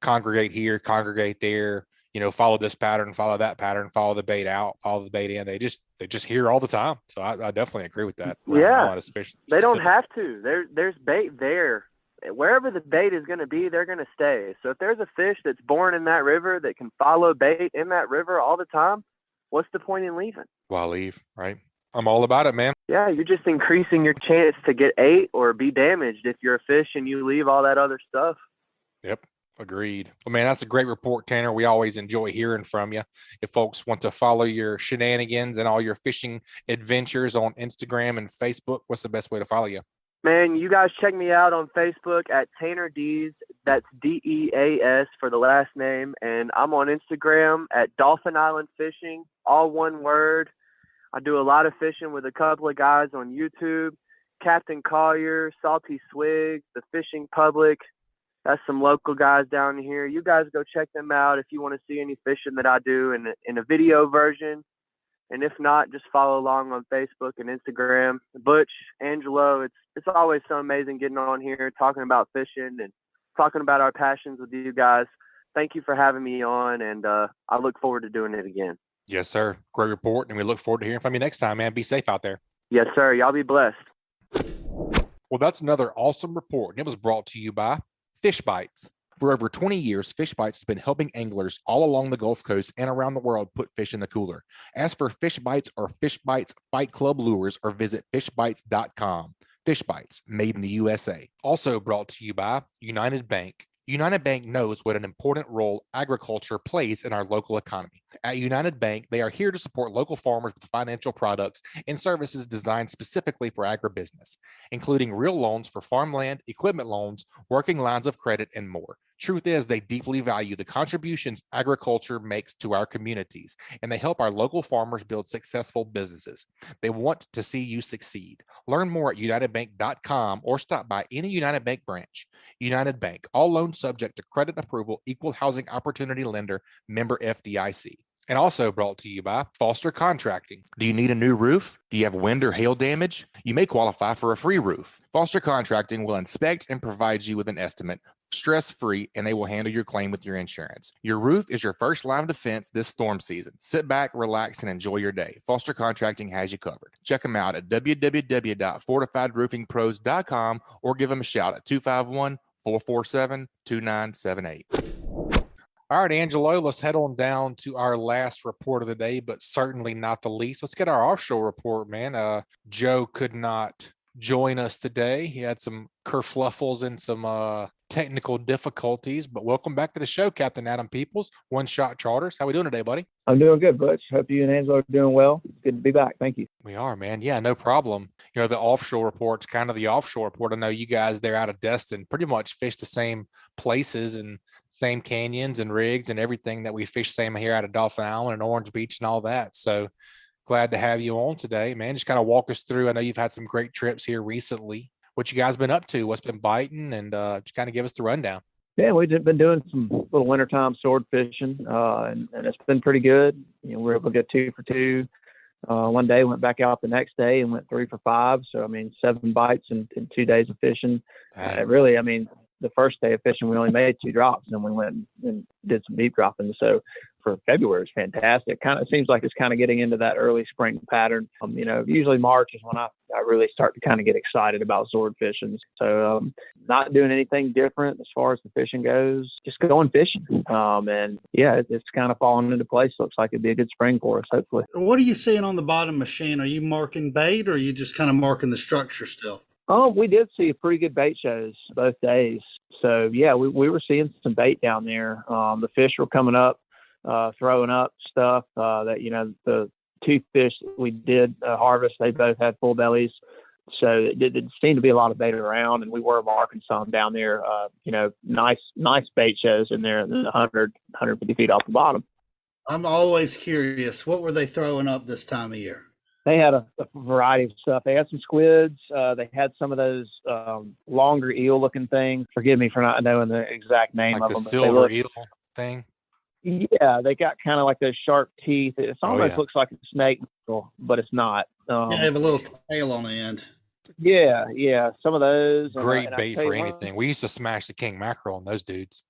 congregate here, congregate there, follow this pattern, follow that pattern, follow the bait out, follow the bait in. They just here all the time. So I definitely agree with that. Yeah, they don't have to. There's bait there. Wherever the bait is going to be, they're going to stay. So if there's a fish that's born in that river that can follow bait in that river all the time, what's the point in leaving? Why leave, right? I'm all about it, man. Yeah, you're just increasing your chance to get ate or be damaged if you're a fish and you leave all that other stuff. Yep. Agreed. Well, man, that's a great report, Tanner. We always enjoy hearing from you. If folks want to follow your shenanigans and all your fishing adventures on Instagram and Facebook, what's the best way to follow you? Man, you guys check me out on Facebook at Tanner Deas. That's Deas for the last name. And I'm on Instagram at Dolphin Island Fishing, all one word. I do a lot of fishing with a couple of guys on YouTube. Captain Collier, Salty Swig, The Fishing Public. That's some local guys down here. You guys go check them out if you want to see any fishing that I do in a video version. And if not, just follow along on Facebook and Instagram. Butch, Angelo, it's always so amazing getting on here, talking about fishing and talking about our passions with you guys. Thank you for having me on, and I look forward to doing it again. Yes, sir. Great report, and we look forward to hearing from you next time, man. Be safe out there. Yes, sir. Y'all be blessed. Well, that's another awesome report, and it was brought to you by Fishbites. For over 20 years, Fishbites has been helping anglers all along the Gulf Coast and around the world put fish in the cooler. Ask for Fishbites or Fishbites Fight Club lures or visit fishbites.com. Fishbites, made in the USA. Also brought to you by United Bank. United Bank knows what an important role agriculture plays in our local economy. At United Bank, they are here to support local farmers with financial products and services designed specifically for agribusiness, including real loans for farmland, equipment loans, working lines of credit, and more. Truth is, they deeply value the contributions agriculture makes to our communities, and they help our local farmers build successful businesses. They want to see you succeed. Learn more at unitedbank.com or stop by any United Bank branch. United Bank, all loans subject to credit approval, equal housing opportunity lender, member FDIC. And also brought to you by Foster Contracting. Do you need a new roof? Do you have wind or hail damage? You may qualify for a free roof. Foster Contracting will inspect and provide you with an estimate, stress-free, and they will handle your claim with your insurance. Your roof is your first line of defense this storm season. Sit back, relax, and enjoy your day. Foster Contracting has you covered. Check them out at www.fortifiedroofingpros.com or give them a shout at 251-447-2978. All right, Angelo, let's head on down to our last report of the day, but certainly not the least. Let's get our offshore report, man. Joe could not join us today. He had some kerfluffles and some technical difficulties, but welcome back to the show, Captain Adam Peoples, One Shot Charters. How we doing today, buddy? I'm doing good, Butch. Hope you and Angelo are doing well. It's good to be back. Thank you. We are, man. Yeah, no problem. You know, the offshore report's kind of the offshore report. I know you guys there out of Destin pretty much fish the same places and same canyons and rigs and everything that we fish same here out of Dolphin Island and Orange Beach and all that. So glad to have you on today, man. Just kind of walk us through. I know you've had some great trips here recently. What you guys been up to? What's been biting? And just kind of give us the rundown. Yeah, we've been doing some little wintertime sword fishing, and it's been pretty good. You know, we were able to get 2 for 2. One day, went back out the next day and went 3 for 5. So, I mean, 7 bites in 2 days of fishing. Really, I mean, the first day of fishing, we only made 2 drops, and then we went and did some deep dropping. So for February, it's fantastic. Kind of seems like it's kind of getting into that early spring pattern. You know, usually March is when I really start to kind of get excited about sword fishing. So not doing anything different as far as the fishing goes, just going fishing. And yeah, it's kind of falling into place. Looks like it'd be a good spring for us, hopefully. What are you seeing on the bottom machine? Are you marking bait, or are you just kind of marking the structure still? Oh, we did see pretty good bait shows both days. So yeah, we were seeing some bait down there. The fish were coming up, throwing up stuff that, you know, the 2 fish we did harvest, they both had full bellies. So it seemed to be a lot of bait around, and we were marking some down there. You know, nice bait shows in there, 150 feet off the bottom. I'm always curious, what were they throwing up this time of year? They had a variety of stuff. They had some squids. They had some of those longer eel-looking things. Forgive me for not knowing the exact name like of the them. Silver eel thing? Yeah, they got kind of like those sharp teeth. It almost looks like a snake, but it's not. They have a little tail on the end. Yeah. Some of those. Great bait for anything. We used to smash the king mackerel on those dudes.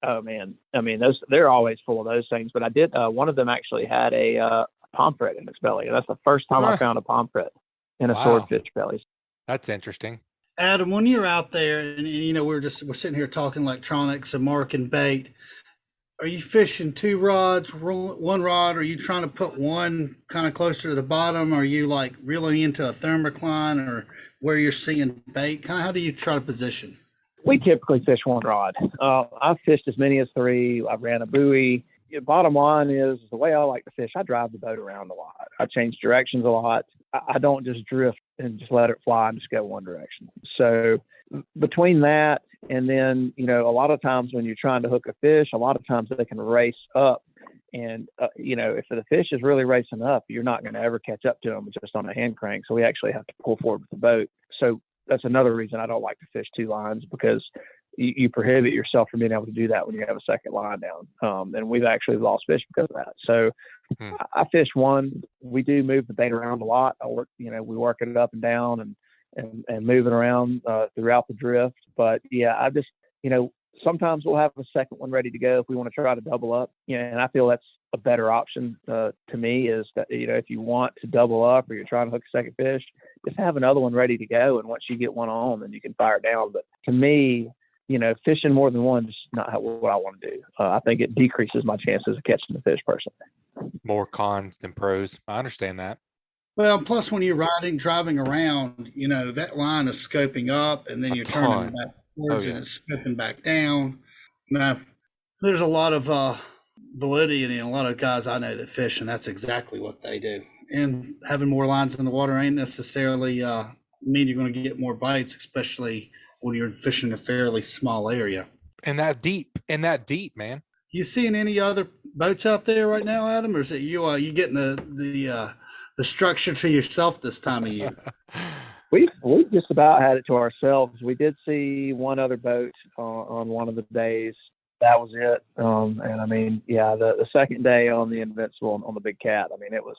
Oh, man. I mean, they're always full of those things. But I did, one of them actually had a pomfret in its belly. That's the first time I found a pomfret in a swordfish belly. That's interesting. Adam, when you're out there and you know, we're sitting here talking electronics and marking bait, are you fishing 2 rods, 1 rod? Are you trying to put one kind of closer to the bottom? Are you like reeling into a thermocline, or where you're seeing bait? Kind of how do you try to position? We typically fish 1 rod. I've fished as many as 3. I ran a buoy. Bottom line is, the way I like to fish, I drive the boat around a lot. I change directions a lot. I don't just drift and just let it fly and just go one direction. So between that and then, you know, a lot of times when you're trying to hook a fish, a lot of times they can race up. And, you know, if the fish is really racing up, you're not going to ever catch up to them just on a hand crank. So we actually have to pull forward with the boat. So that's another reason I don't like to fish 2 lines, because you prohibit yourself from being able to do that when you have a second line down. And we've actually lost fish because of that. So I fish 1. We do move the bait around a lot. We work it up and down and move it around throughout the drift. But yeah, I just, you know, sometimes we'll have a second one ready to go if we want to try to double up. You know, and I feel that's a better option to me, is that, you know, if you want to double up or you're trying to hook a second fish, just have another one ready to go. And once you get one on, then you can fire it down. But to me, you know, fishing more than one is not what I want to do. I think it decreases my chances of catching the fish personally. More cons than pros. I understand that. Well, plus when you're driving around, you know, that line is scoping up, and then you're turning backwards and it's scoping back down. No, there's a lot of validity in a lot of guys I know that fish, and that's exactly what they do. And having more lines in the water ain't necessarily mean you're going to get more bites, especially when you're fishing a fairly small area. And that deep, man. You seeing any other boats out there right now, Adam, or is it you getting the structure to yourself this time of year? We just about had it to ourselves. We did see one other boat on one of the days. That was it. And I mean, yeah, the second day on the Invincible on the Big Cat, I mean, it was,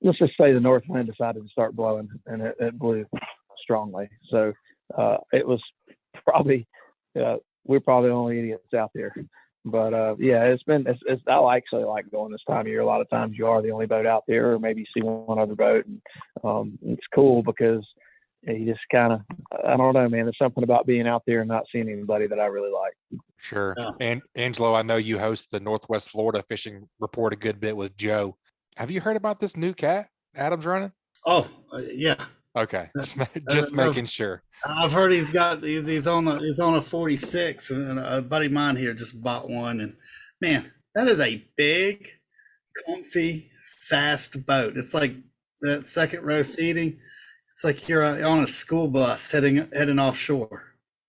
let's just say the north wind decided to start blowing, and it blew strongly. So it was probably, we're probably the only idiots out there. But yeah, I actually like going this time of year. A lot of times you are the only boat out there, or maybe you see one other boat, and it's cool because you just kind of, I don't know, man. There's something about being out there and not seeing anybody that I really like. Sure. Yeah. And Angelo, I know you host the Northwest Florida Fishing Report a good bit with Joe. Have you heard about this new cat Adam's running? Oh, yeah. Okay, just making sure. I've heard he's on a 46, and a buddy of mine here just bought one, and man, that is a big, comfy, fast boat. It's like that second row seating. It's like you're on a school bus heading offshore.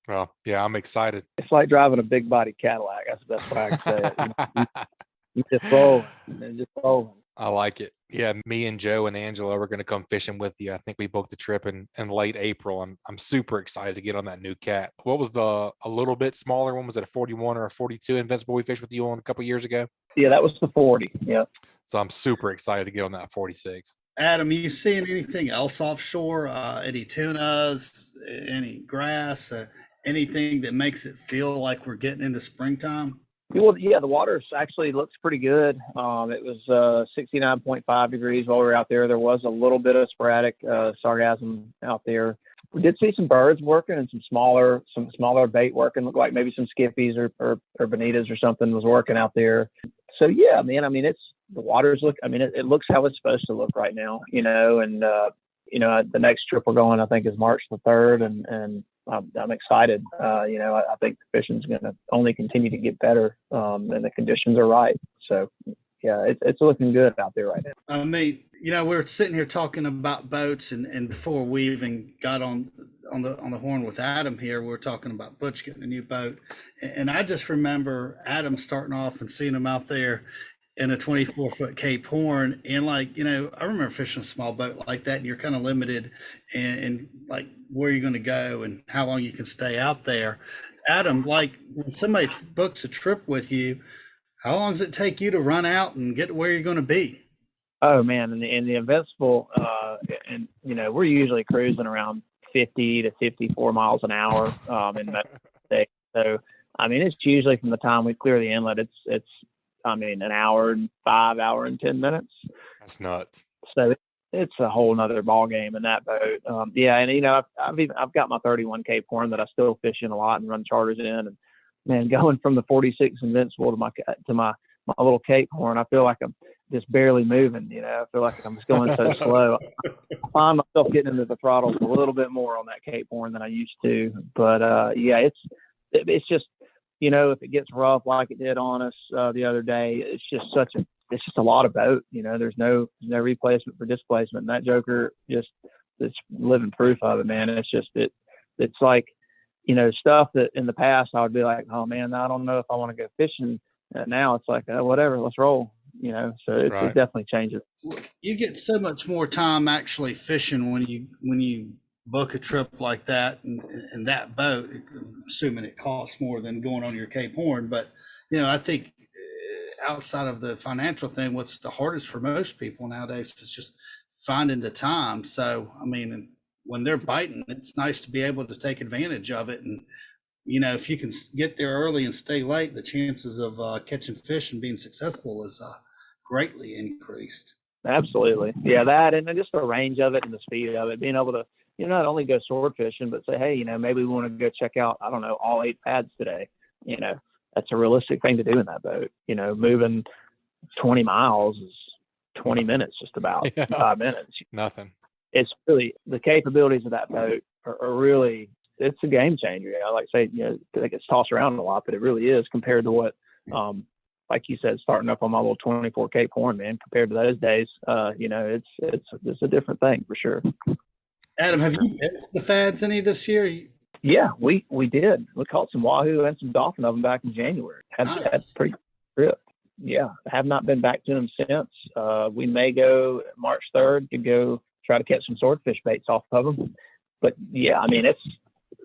Well, yeah, I'm excited. It's like driving a big body Cadillac. That's the best way I can say it. You just roll and just roll. I like it. Yeah, me and Joe and Angelo are going to come fishing with you. I think we booked a trip in late April, and I'm super excited to get on that new cat. What was a little bit smaller one? Was it a 41 or a 42 Invincible we fished with you on a couple years ago? Yeah, that was the 40. Yeah. So I'm super excited to get on that 46. Adam, you seeing anything else offshore? Any tunas, any grass, anything that makes it feel like we're getting into springtime? Well, yeah, the water actually looks pretty good. It was 69.5 degrees while we were out there. There was a little bit of sporadic sargassum out there. We did see some birds working and some smaller bait working. Looked like maybe some skippies or bonitas or something was working out there. So yeah, man. I mean, the waters look. I mean, it looks how it's supposed to look right now. And the next trip we're going, I think, is March the 3rd, and I'm excited. I think the fishing's going to only continue to get better, and the conditions are right. So, yeah, it's looking good out there right now. I mean, we're sitting here talking about boats, and before we even got on the horn with Adam here, we were talking about Butch getting a new boat, and I just remember Adam starting off and seeing him out there in a 24-foot Cape Horn, and I remember fishing a small boat like that, and you're kind of limited and like where you're going to go and how long you can stay out there. Adam, like when somebody books a trip with you, how long does it take you to run out and get to where you're going to be? Oh man, in the Invincible, we're usually cruising around 50 to 54 miles an hour in that day. So I mean, it's usually from the time we clear the inlet, it's an hour and 5 and 10 minutes. That's nuts. So it's a whole nother ball game in that boat. Yeah. And, I've got my 31 Cape Horn that I still fish in a lot and run charters in, and man, going from the 46 Invincible to my little Cape Horn, I feel like I'm just barely moving. I feel like I'm just going so slow. I find myself getting into the throttle a little bit more on that Cape Horn than I used to. But yeah, it's just, if it gets rough like it did on us the other day, it's just a lot of boat. There's no replacement for displacement. And that joker it's living proof of it, man. It's like, stuff that in the past I would be like, oh man, I don't know if I want to go fishing. Now it's like, whatever, let's roll. So it definitely changes. You get so much more time actually fishing when you book a trip like that and that boat, assuming it costs more than going on your Cape Horn. But, I think outside of the financial thing, what's the hardest for most people nowadays is just finding the time. So, I mean, when they're biting, it's nice to be able to take advantage of it. And, if you can get there early and stay late, the chances of catching fish and being successful is greatly increased. Absolutely. Yeah, that and just the range of it and the speed of it, being able to, not only go sword fishing, but say, hey, maybe we want to go check out, I don't know, all 8 pads today. That's a realistic thing to do in that boat. Moving 20 miles is 20 minutes, just about 5 minutes. Nothing. It's really, the capabilities of that boat are really, it's a game changer. I like to say, it gets tossed around a lot, but it really is compared to what, like you said, starting up on my little 24K porn, man, compared to those days. It's a different thing for sure. Adam, have you missed the fads any this year? Yeah, we did. We caught some wahoo and some dolphin of them back in January. Had pretty good trip. Yeah, I have not been back to them since. We may go March 3rd to go try to catch some swordfish baits off of them. But yeah, I mean,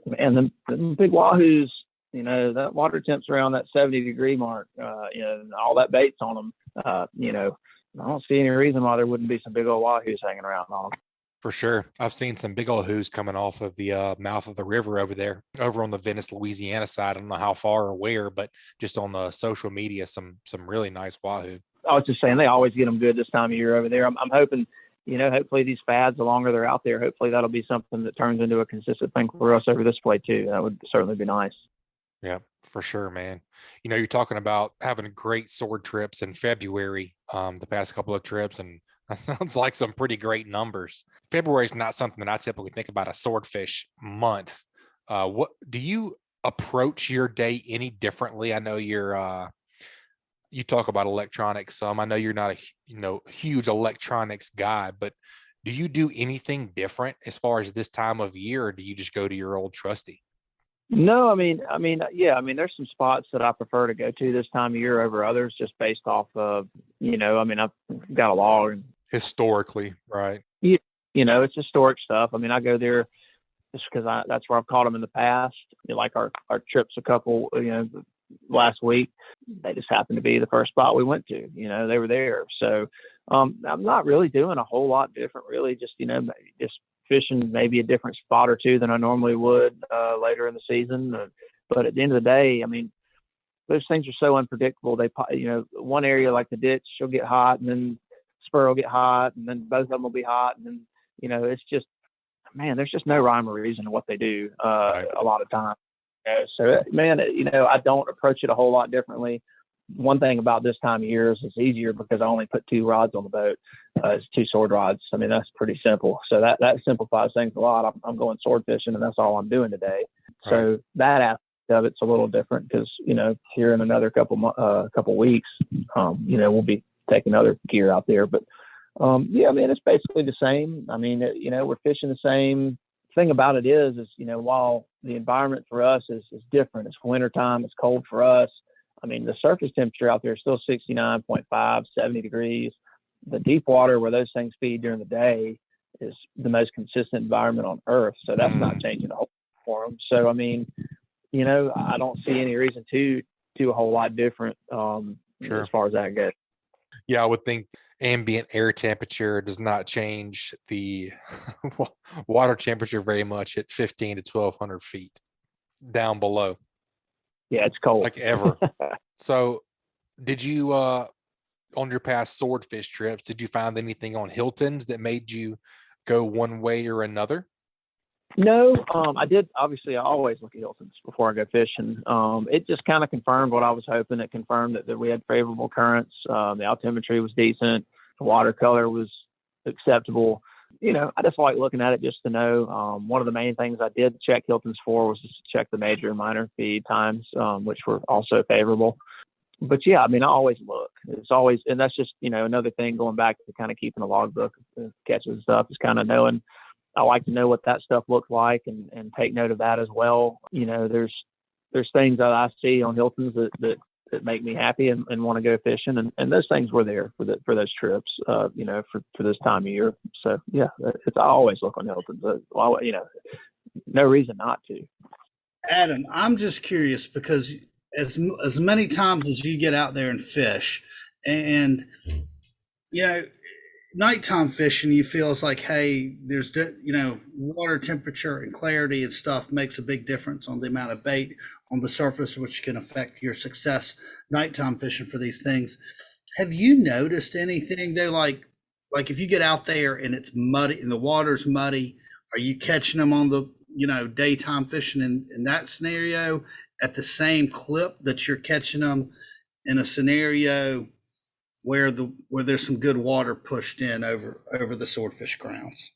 the big wahoos, that water temp's around that 70-degree mark, and all that bait's on them. I don't see any reason why there wouldn't be some big old wahoos hanging around on them. For sure. I've seen some big old whoos coming off of the mouth of the river over there, over on the Venice, Louisiana side. I don't know how far or where, but just on the social media, some really nice wahoo. I was just saying they always get them good this time of year over there. I'm hoping, hopefully these fads, the longer they're out there, hopefully that'll be something that turns into a consistent thing for us over this way too. That would certainly be nice. Yeah, for sure, man. You're talking about having great sword trips in February, the past couple of trips, and that sounds like some pretty great numbers. February is not something that I typically think about a swordfish month. What do you approach your day any differently? I know you talk about electronics some. I know you're not a huge electronics guy, but do you do anything different as far as this time of year, or do you just go to your old trusty? No, I mean, there's some spots that I prefer to go to this time of year over others, just based off of, I've got a log. Historically, right? It's historic stuff. I mean, I go there just because that's where I've caught them in the past. Like our trips a couple, last week, they just happened to be the first spot we went to. They were there. So I'm not really doing a whole lot different, really. Just fishing maybe a different spot or two than I normally would later in the season. But at the end of the day, I mean, those things are so unpredictable. They, one area like the ditch will get hot, and then spur will get hot, and then both of them will be hot, and then it's just, man, there's just no rhyme or reason to what they do a lot of times. So man, I don't approach it a whole lot differently. One thing about this time of year is it's easier because I only put 2 rods on the boat. It's 2 sword rods. I mean, that's pretty simple. So that simplifies things a lot. I'm going sword fishing, and that's all I'm doing today. Right. So that aspect of it's a little different because here in another couple weeks, we'll be taking other gear out there. But it's basically the same. I mean, we're fishing the same. Thing about it is while the environment for us is different, it's wintertime, it's cold for us. I mean, the surface temperature out there is still 69.5, 70 degrees. The deep water where those things feed during the day is the most consistent environment on Earth. So that's not changing a whole lot for them. So, I mean, I don't see any reason to do a whole lot different Sure. as far as that goes. Yeah, I would think ambient air temperature does not change the water temperature very much at 15 to 1,200 feet down below. Yeah, it's cold. Like ever. So did you, on your past swordfish trips, did you find anything on Hilton's that made you go one way or another? No, I did. Obviously, I always look at Hilton's before I go fishing. It just kind of confirmed what I was hoping. It confirmed that we had favorable currents. The altimetry was decent. The watercolor was acceptable. I just like looking at it just to know. One of the main things I did check Hilton's for was just to check the major and minor feed times, which were also favorable. But yeah, I mean, I always look. It's always, and that's just, another thing going back to kind of keeping a logbook of catches and stuff is kind of knowing. I like to know what that stuff looks like and take note of that as well. There's things that I see on Hilton's that make me happy and want to go fishing. And those things were there for those trips, for this time of year. So yeah, I always look on Hilton's. No reason not to. Adam, I'm just curious because as many times as you get out there and fish and, nighttime fishing, you feel it's like, hey, there's, water temperature and clarity and stuff makes a big difference on the amount of bait on the surface, which can affect your success nighttime fishing for these things. Have you noticed anything though? Like if you get out there and it's muddy and the water's muddy, are you catching them on the, daytime fishing in that scenario at the same clip that you're catching them in a scenario where there's some good water pushed in over the swordfish grounds?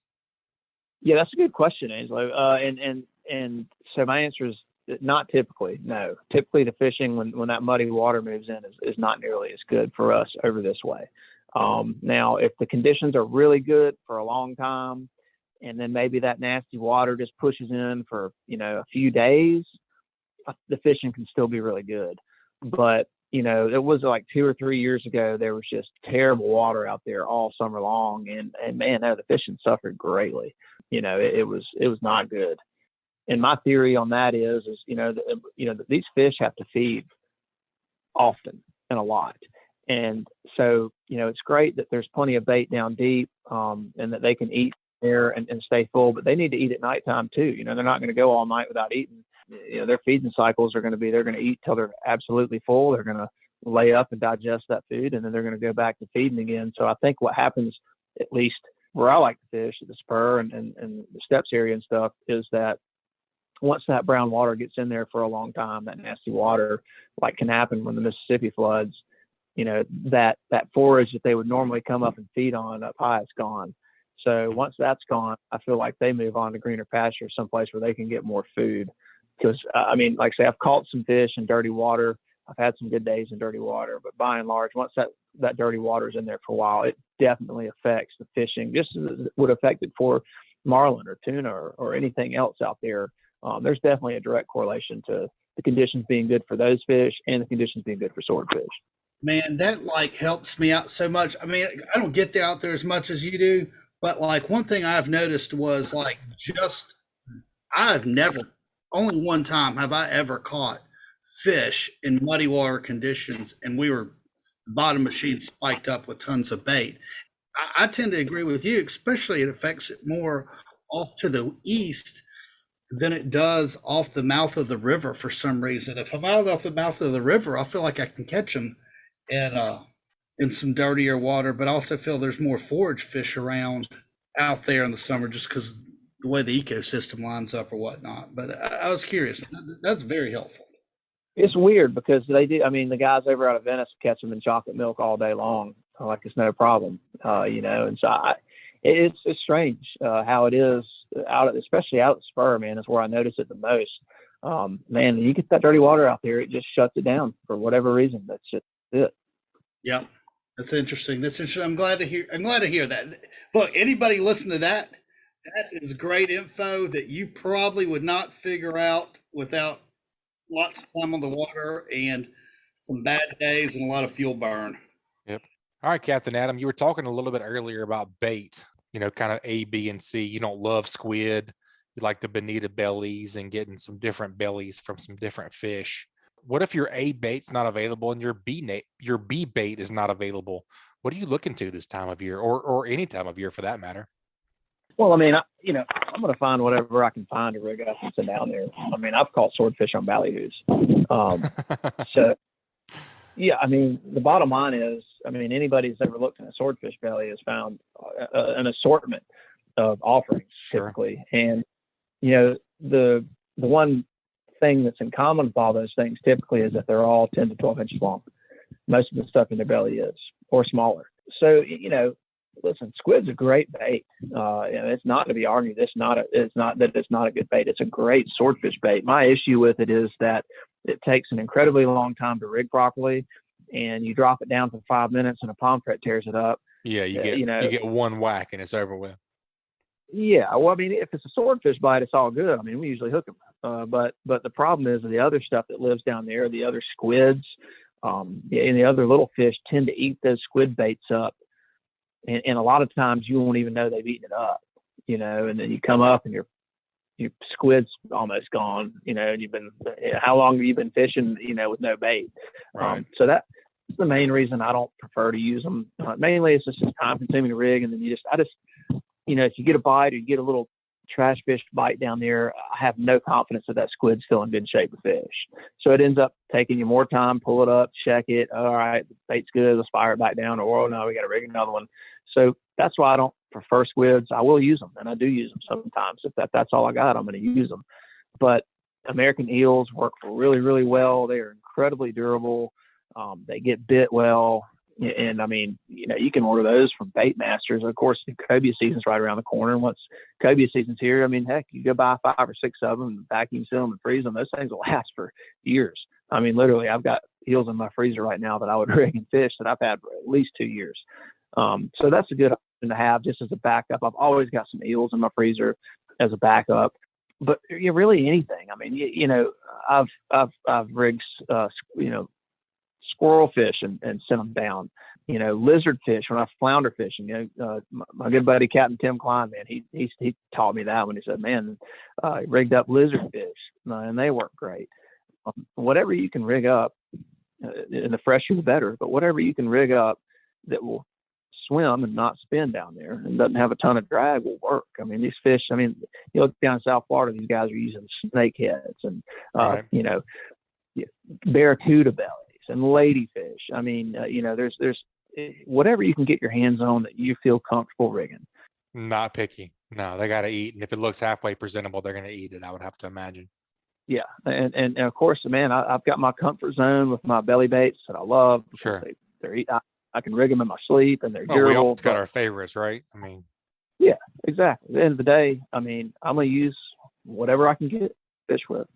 Yeah, that's a good question, Angelo. And And so my answer is not typically, no. Typically the fishing when that muddy water moves in is not nearly as good for us over this way. Now, if the conditions are really good for a long time, and then maybe that nasty water just pushes in for, a few days, the fishing can still be really good. But, it was like 2 or 3 years ago, there was just terrible water out there all summer long. And man, the fishing suffered greatly. It was not good. And my theory on that is these fish have to feed often and a lot. And so, it's great that there's plenty of bait down deep, and that they can eat there and stay full, but they need to eat at nighttime too. They're not going to go all night without eating. Their feeding cycles are going to be, they're going to eat till they're absolutely full. They're going to lay up and digest that food, and then they're going to go back to feeding again. So I think what happens, at least where I like to fish at the spur and the steps area and stuff, is that once that brown water gets in there for a long time, that nasty water, like can happen when the Mississippi floods, that forage that they would normally come up and feed on up high is gone. So once that's gone, I feel like they move on to greener pasture, someplace where they can get more food. Because, like I say, I've caught some fish in dirty water. I've had some good days in dirty water. But by and large, once that dirty water is in there for a while, it definitely affects the fishing, just as it would affect it for marlin or tuna or anything else out there. There's definitely a direct correlation to the conditions being good for those fish and the conditions being good for swordfish. Man, that helps me out so much. I mean, I don't get out there as much as you do, but one thing I've noticed was only one time have I ever caught fish in muddy water conditions, and the bottom machine spiked up with tons of bait. I tend to agree with you, especially it affects it more off to the east than it does off the mouth of the river for some reason. If I'm out off the mouth of the river, I feel like I can catch them in some dirtier water, but I also feel there's more forage fish around out there in the summer just because the way the ecosystem lines up or whatnot. But I was curious. That's very helpful. It's weird because they do. I mean, the guys over out of Venice catch them in chocolate milk all day long. Like it's no problem, and so it's strange how it is especially out at the spur, man, is where I notice it the most. Man, you get that dirty water out there, it just shuts it down for whatever reason. That's just it. Yep. That's interesting. I'm glad to hear that. Look, anybody listen to that? That is great info that you probably would not figure out without lots of time on the water and some bad days and a lot of fuel burn. Yep. All right, Captain Adam, you were talking a little bit earlier about bait, kind of A, B, and C. You don't love squid. You like the bonita bellies and getting some different bellies from some different fish. What if your A bait's not available and your B bait is not available? What are you looking to this time of year, or any time of year for that matter? Well, I mean, I'm going to find whatever I can find to rig up and sit down there. I mean, I've caught swordfish on ballyhoos. So, yeah, I mean, the bottom line is, anybody who's ever looked in a swordfish belly has found an assortment of offerings typically. And, the one thing that's in common with all those things typically is that they're all 10 to 12 inches long. Most of the stuff in their belly is, or smaller. So, listen, squid's a great bait. It's not to be argued. It's not a good bait. It's a great swordfish bait. My issue with it is that it takes an incredibly long time to rig properly, and you drop it down for 5 minutes and a pomfret tears it up. Yeah, you get one whack and it's over with. Yeah, well, if it's a swordfish bite, it's all good. We usually hook them. But the problem is the other stuff that lives down there, the other squids, and the other little fish tend to eat those squid baits up. And a lot of times you won't even know they've eaten it up, and then you come up and your squid's almost gone, and you've been, how long have you been fishing, with no bait? Right. So that's the main reason I don't prefer to use them. Mainly it's just time consuming to rig. And then if you get a bite or you get a little trash fish bite down there, I have no confidence that squid's still in good shape to fish. So it ends up taking you more time, pull it up, check it. All right, the bait's good. Let's fire it back down. Or, oh no, we got to rig another one. So that's why I don't prefer squids. I will use them, and I do use them sometimes. If that's all I got, I'm going to use them. But American eels work really, really well. They are incredibly durable. They get bit well. And I mean, you can order those from Bait Masters. Of course, the cobia season's right around the corner. And once cobia season's here, I mean, heck, you go buy 5 or 6 of them, and vacuum seal them and freeze them. Those things will last for years. I mean, literally, I've got eels in my freezer right now that I would rig and fish that I've had for at least 2 years. So that's a good option to have just as a backup. I've always got some eels in my freezer as a backup. But really anything. I mean, I've rigged, squirrel fish and sent them down. Lizard fish when I flounder fishing. My good buddy Captain Tim Klein, man, he taught me that when he said, man, rigged up lizard fish, and they work great. Whatever you can rig up, and the fresher the better. But whatever you can rig up that will swim and not spin down there and doesn't have a ton of drag will work. I mean, these fish. I mean, down in South Florida, these guys are using snake heads and right. barracuda bellies and ladyfish. I mean, there's whatever you can get your hands on that you feel comfortable rigging. Not picky. No, they got to eat. And if it looks halfway presentable, they're going to eat it, I would have to imagine. Yeah. And of course, man, I've got my comfort zone with my belly baits that I love. Sure. I can rig them in my sleep and they're durable. We all got our favorites, right? I mean, yeah, exactly. At the end of the day, I mean, I'm going to use whatever I can get fish with.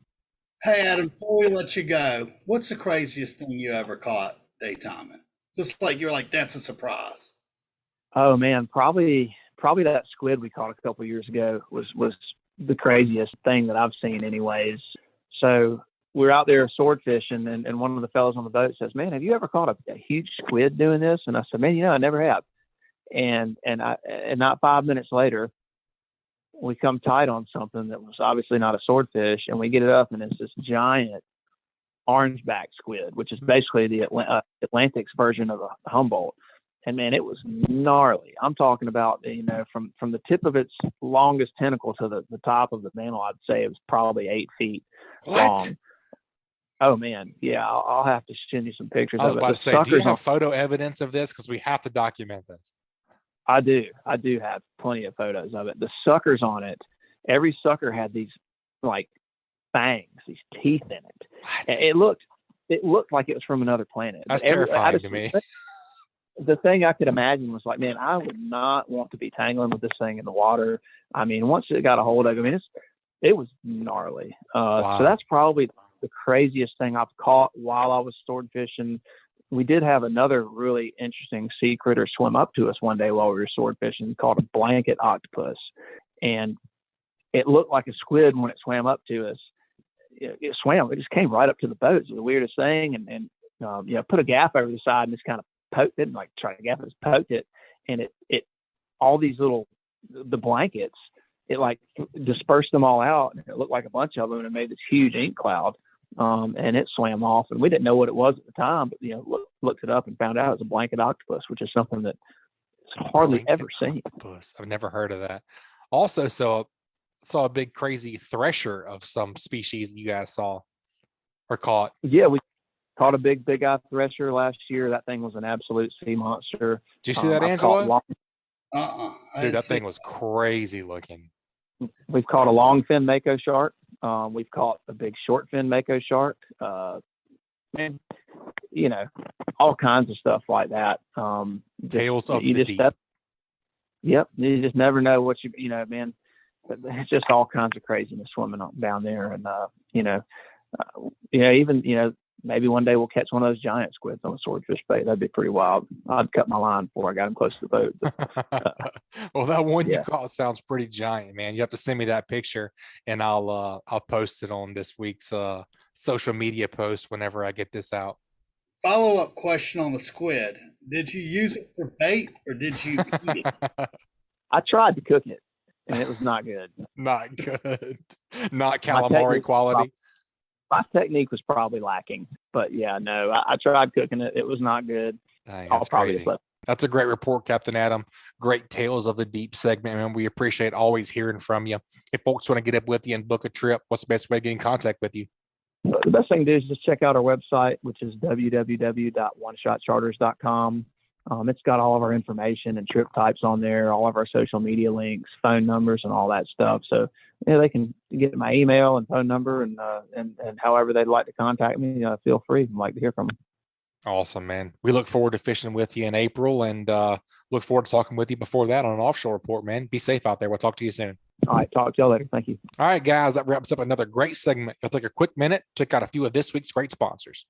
Hey, Adam, before we let you go, what's the craziest thing you ever caught daytiming? Just like you're like, that's a surprise. Oh man, probably that squid we caught a couple of years ago was the craziest thing that I've seen anyways. So we're out there sword fishing and one of the fellows on the boat says, man, have you ever caught a huge squid doing this? And I said, man, I never have. And not 5 minutes later, we come tight on something that was obviously not a swordfish, and we get it up, and it's this giant orangeback squid, which is basically the Atlantic's version of a Humboldt. And man, it was gnarly. I'm talking about, from the tip of its longest tentacle to the top of the mantle, I'd say it was probably 8 feet long. Oh man, yeah, I'll have to send you some pictures. I was of it. about to say, do you have photo evidence of this? Because we have to document this. I do have plenty of photos of it. The suckers on it, every sucker had these like fangs, these teeth in it. What? It looked like it was from another planet. That's terrifying to me. The thing I could imagine was like, man, I would not want to be tangling with this thing in the water. I mean, once it got a hold of it, it was gnarly. Wow. So that's probably the craziest thing I've caught while I was sword fishing. We did have another really interesting sea critter swim up to us one day while we were sword fishing called a blanket octopus. And it looked like a squid when it swam up to us. It just came right up to the boat. It was the weirdest thing. And put a gaff over the side and just kind of poked it, and like try to gaff it, poked it. And it all these the blankets, it like dispersed them all out. And it looked like a bunch of them, and it made this huge ink cloud. And it swam off, and we didn't know what it was at the time, but looked it up and found out it was a blanket octopus, which is something that is hardly ever seen. Octopus. I've never heard of that. Also, saw a big crazy thresher of some species that you guys saw or caught. Yeah, we caught a big eye thresher last year. That thing was an absolute sea monster. Did you see that, Angelo? Dude, that thing was crazy looking. We've caught a longfin mako shark. We've caught a big shortfin mako shark. And all kinds of stuff like that. Tales of the deep. Yep, you just never know what man. It's just all kinds of craziness swimming down there, and even maybe one day we'll catch one of those giant squids on a swordfish bait. That'd be pretty wild. I'd cut my line before I got him close to the boat. But, well, that one you caught sounds pretty giant, man. You have to send me that picture, and I'll post it on this week's social media post whenever I get this out. Follow-up question on the squid. Did you use it for bait or did you eat it? I tried to cook it, and it was not good. Not good. Not calamari quality. My technique was probably lacking, but yeah, no, I tried cooking it. It was not good. Dang, that's crazy. That's a great report, Captain Adam. Great Tales of the Deep segment, man. We appreciate always hearing from you. If folks want to get up with you and book a trip, what's the best way to get in contact with you? The best thing to do is just check out our website, which is www.oneshotcharters.com. It's got all of our information and trip types on there, all of our social media links, phone numbers, and all that stuff. So they can get my email and phone number, and however they'd like to contact me, feel free. I'd like to hear from them. Awesome, man. We look forward to fishing with you in April, and look forward to talking with you before that on an offshore report, man. Be safe out there. We'll talk to you soon. All right. Talk to y'all later. Thank you. All right, guys, that wraps up another great segment. I'll take a quick minute, check out a few of this week's great sponsors.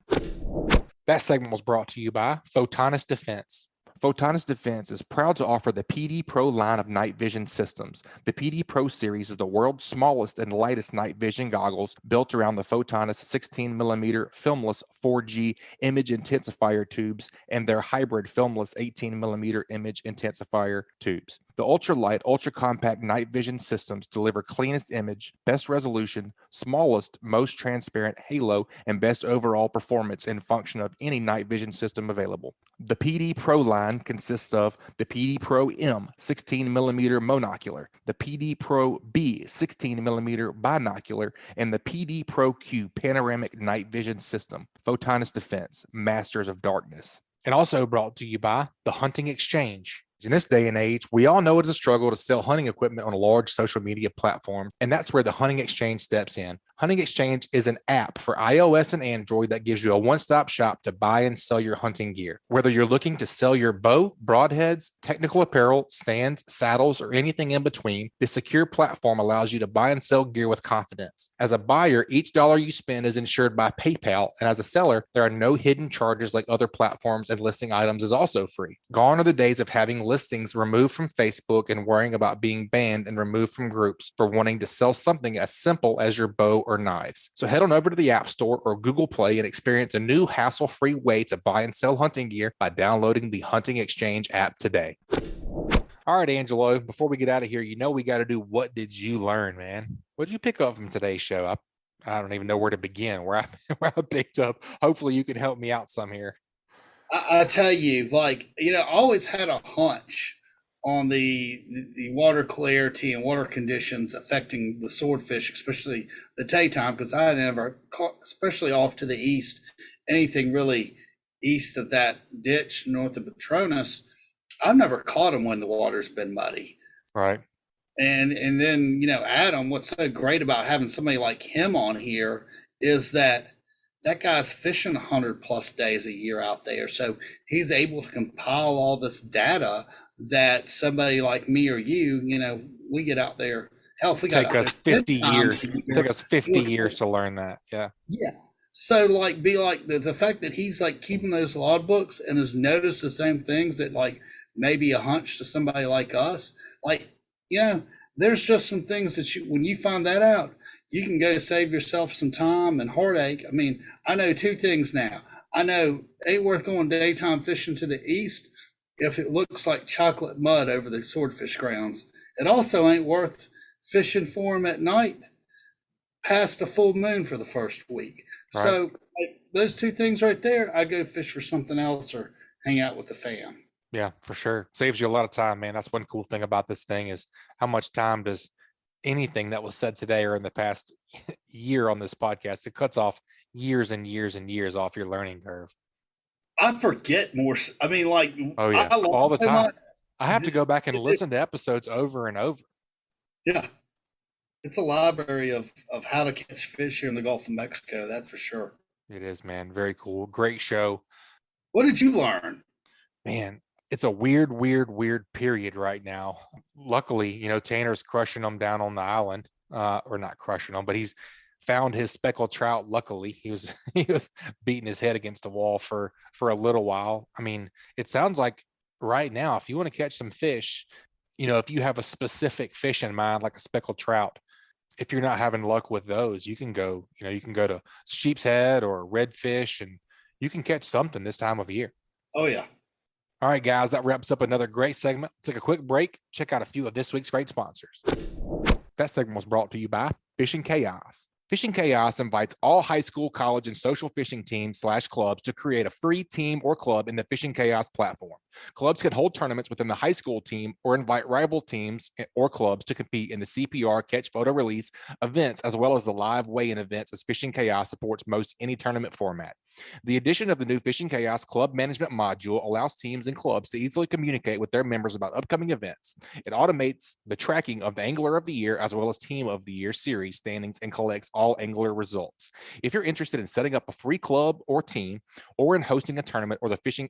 That segment was brought to you by Photonis Defense. Photonis Defense is proud to offer the PD Pro line of night vision systems. The PD Pro series is the world's smallest and lightest night vision goggles built around the Photonis 16mm filmless 4G image intensifier tubes and their hybrid filmless 18mm image intensifier tubes. The ultralight, ultra-compact night vision systems deliver cleanest image, best resolution, smallest, most transparent halo, and best overall performance and function of any night vision system available. The PD Pro line consists of the PD Pro M 16mm monocular, the PD Pro B 16mm binocular, and the PD Pro Q panoramic night vision system. Photonis Defense, masters of darkness. And also brought to you by the Hunting Exchange. In this day and age, we all know it's a struggle to sell hunting equipment on a large social media platform, and that's where the Hunting Exchange steps in. Hunting Exchange is an app for iOS and Android that gives you a one-stop shop to buy and sell your hunting gear. Whether you're looking to sell your bow, broadheads, technical apparel, stands, saddles, or anything in between, this secure platform allows you to buy and sell gear with confidence. As a buyer, each dollar you spend is insured by PayPal, and as a seller, there are no hidden charges like other platforms, and listing items is also free. Gone are the days of having listings removed from Facebook and worrying about being banned and removed from groups for wanting to sell something as simple as your bow or knives. So head on over to the App Store or Google Play and experience a new hassle-free way to buy and sell hunting gear by downloading the Hunting Exchange app today. All right, Angelo, before we get out of here, you know we got to do What Did You Learn, man? What did you pick up from today's show? I don't even know where to begin, where I picked up. Hopefully you can help me out some here. I tell you, I always had a hunch on the water clarity and water conditions affecting the swordfish, especially the daytime, because I had never caught, especially off to the east, anything really east of that ditch north of Petronas. I've never caught them when the water's been muddy. Right. And then, Adam, what's so great about having somebody like him on here is that guy's fishing 100+ days a year out there. So he's able to compile all this data that somebody like me or you, we get out there. Hell, if we got take us 50 years. Take us 50 years to learn that. Yeah. Yeah. So be like the fact that he's like keeping those logbooks and has noticed the same things that like maybe a hunch to somebody like us. There's just some things that when you find that out, you can go save yourself some time and heartache. I mean, I know two things now. I know it ain't worth going daytime fishing to the east if it looks like chocolate mud over the swordfish grounds. It also ain't worth fishing for them at night past the full moon for the first week. Right. So those two things right there, I go fish for something else or hang out with the fam. Yeah, for sure. Saves you a lot of time, man. That's one cool thing about this thing is how much time does anything that was said today or in the past year on this podcast, it cuts off years and years and years off your learning curve. I forget more. I mean, oh yeah, all the time. I have to go back and listen to episodes over and over. Yeah. It's a library of how to catch fish here in the Gulf of Mexico. That's for sure. It is, man. Very cool. Great show. What did you learn? Man, it's a weird period right now. Luckily, Tanner's crushing them down on the island, or not crushing them, but he's found his speckled trout. Luckily, he was beating his head against a wall for a little while. I mean, it sounds like right now, if you want to catch some fish, if you have a specific fish in mind, like a speckled trout, if you're not having luck with those, you can go to sheep's head or redfish, and you can catch something this time of year. Oh yeah. All right, guys, that wraps up another great segment. Let's take a quick break. Check out a few of this week's great sponsors. That segment was brought to you by Fishing Chaos. Fishing Chaos invites all high school, college, and social fishing teams / clubs to create a free team or club in the Fishing Chaos platform. Clubs can hold tournaments within the high school team or invite rival teams or clubs to compete in the CPR catch photo release events, as well as the live weigh-in events, as Fishing Chaos supports most any tournament format. The addition of the new Fishing Chaos Club Management module allows teams and clubs to easily communicate with their members about upcoming events. It automates the tracking of the Angler of the Year as well as Team of the Year series standings and collects all all angler results. If you're interested in setting up a free club or team, or in hosting a tournament or the Fishing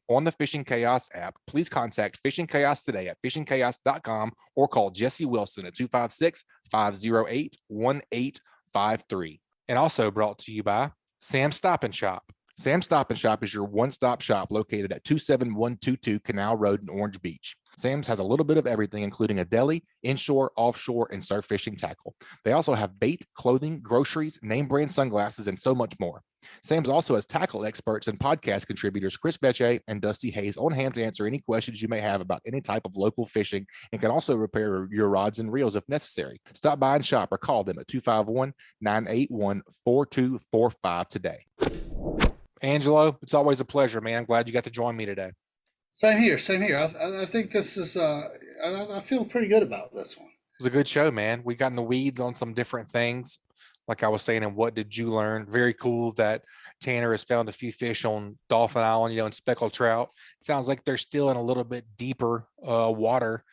Chaos app, please contact Fishing Chaos today at fishingchaos.com or call Jesse Wilson at 256-508-1853. And also brought to you by Sam's Stop and Shop. Sam's Stop and Shop is your one-stop shop located at 27122 Canal Road in Orange Beach. Sam's has a little bit of everything, including a deli, inshore, offshore, and surf fishing tackle. They also have bait, clothing, groceries, name brand sunglasses, and so much more. Sam's also has tackle experts and podcast contributors Chris Becce and Dusty Hayes on hand to answer any questions you may have about any type of local fishing, and can also repair your rods and reels if necessary. Stop by and shop or call them at 251-981-4245 today. Angelo, it's always a pleasure, man. I'm glad you got to join me today. Same here. I think this is, I feel pretty good about this one. It was a good show, man. We got in the weeds on some different things. Like I was saying, and what did you learn? Very cool that Tanner has found a few fish on Dolphin Island, and speckled trout. It sounds like they're still in a little bit deeper water,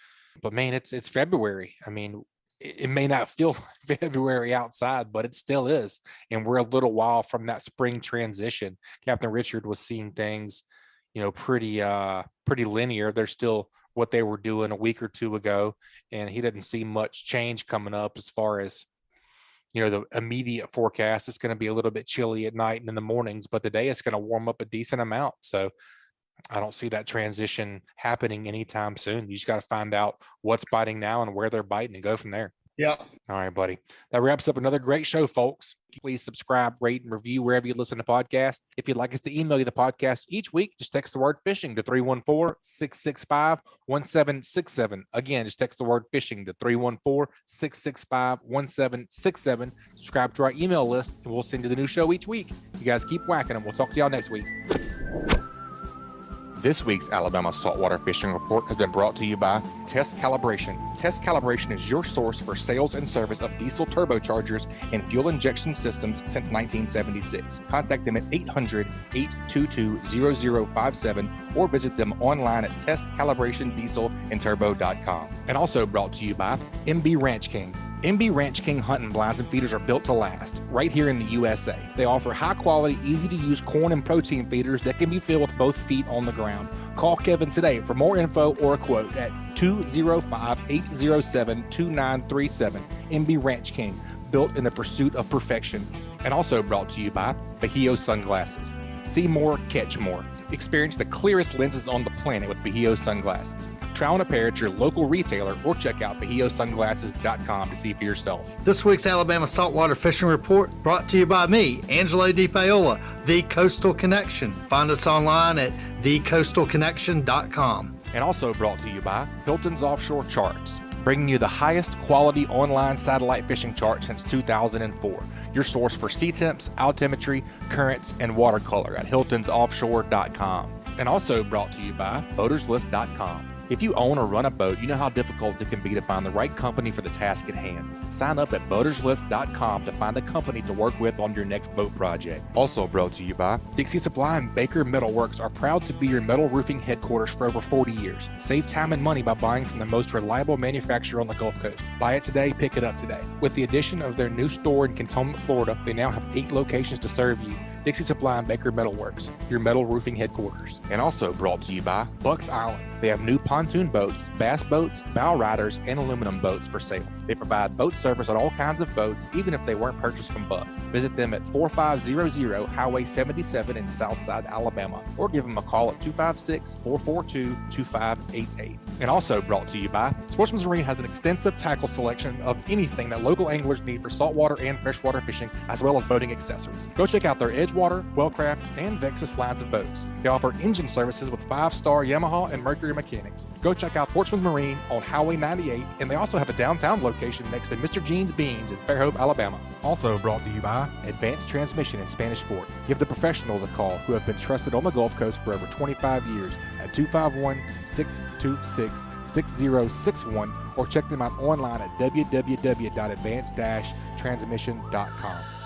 but man, it's February. I mean, it may not feel February outside, but it still is. And we're a little while from that spring transition. Captain Richard was seeing things, pretty linear. They're still what they were doing a week or two ago, and he didn't see much change coming up as far as, the immediate forecast. Is going to be a little bit chilly at night and in the mornings, but the day is going to warm up a decent amount. So I don't see that transition happening anytime soon. You just got to find out what's biting now and where they're biting and go from there. Yeah. All right, buddy. That wraps up another great show, folks. Please subscribe, rate, and review wherever you listen to podcasts. If you'd like us to email you the podcast each week, just text the word fishing to 314-665-1767. Again, just text the word fishing to 314-665-1767. Subscribe to our email list, and we'll send you the new show each week. You guys keep whacking them. We'll talk to y'all next week. This week's Alabama Saltwater Fishing Report has been brought to you by Test Calibration. Test Calibration is your source for sales and service of diesel turbochargers and fuel injection systems since 1976. Contact them at 800-822-0057 or visit them online at testcalibrationdieselandturbo.com. And also brought to you by MB Ranch King. MB Ranch King hunting blinds and feeders are built to last right here in the USA. They offer high quality, easy to use corn and protein feeders that can be filled with both feet on the ground. Call Kevin today for more info or a quote at 205-807-2937. MB Ranch King, built in the pursuit of perfection. And also brought to you by Bahio Sunglasses. See more, catch more. Experience the clearest lenses on the planet with Bahio Sunglasses. Try on a pair at your local retailer or check out BahioSunglasses.com to see for yourself. This week's Alabama Saltwater Fishing Report brought to you by me, Angelo DePaola, The Coastal Connection. Find us online at thecoastalconnection.com. And also brought to you by Hilton's Offshore Charts, bringing you the highest quality online satellite fishing chart since 2004. Your source for sea temps, altimetry, currents, and watercolor at hiltonsoffshore.com. And also brought to you by boaterslist.com. If you own or run a boat, you know how difficult it can be to find the right company for the task at hand. Sign up at boaterslist.com to find a company to work with on your next boat project. Also brought to you by Dixie Supply and Baker Metalworks are proud to be your metal roofing headquarters for over 40 years. Save time and money by buying from the most reliable manufacturer on the Gulf Coast. Buy it today, pick it up today. With the addition of their new store in Cantonment, Florida, they now have 8 locations to serve you. Dixie Supply and Baker Metalworks, your metal roofing headquarters. And also brought to you by Bucks Island. They have new pontoon boats, bass boats, bow riders, and aluminum boats for sale. They provide boat service on all kinds of boats, even if they weren't purchased from Bucks. Visit them at 4500 Highway 77 in Southside, Alabama, or give them a call at 256-442-2588. And also brought to you by Sportsman's Marine has an extensive tackle selection of anything that local anglers need for saltwater and freshwater fishing, as well as boating accessories. Go check out their Edgewater, Wellcraft, and Vexus lines of boats. They offer engine services with 5-star Yamaha and Mercury mechanics. Go check out Sportsman's Marine on Highway 98, and they also have a downtown location next to Mr. Jean's Beans in Fairhope, Alabama. Also brought to you by Advanced Transmission in Spanish Fort. Give the professionals a call who have been trusted on the Gulf Coast for over 25 years at 251-626-6061 or check them out online at www.advanced-transmission.com.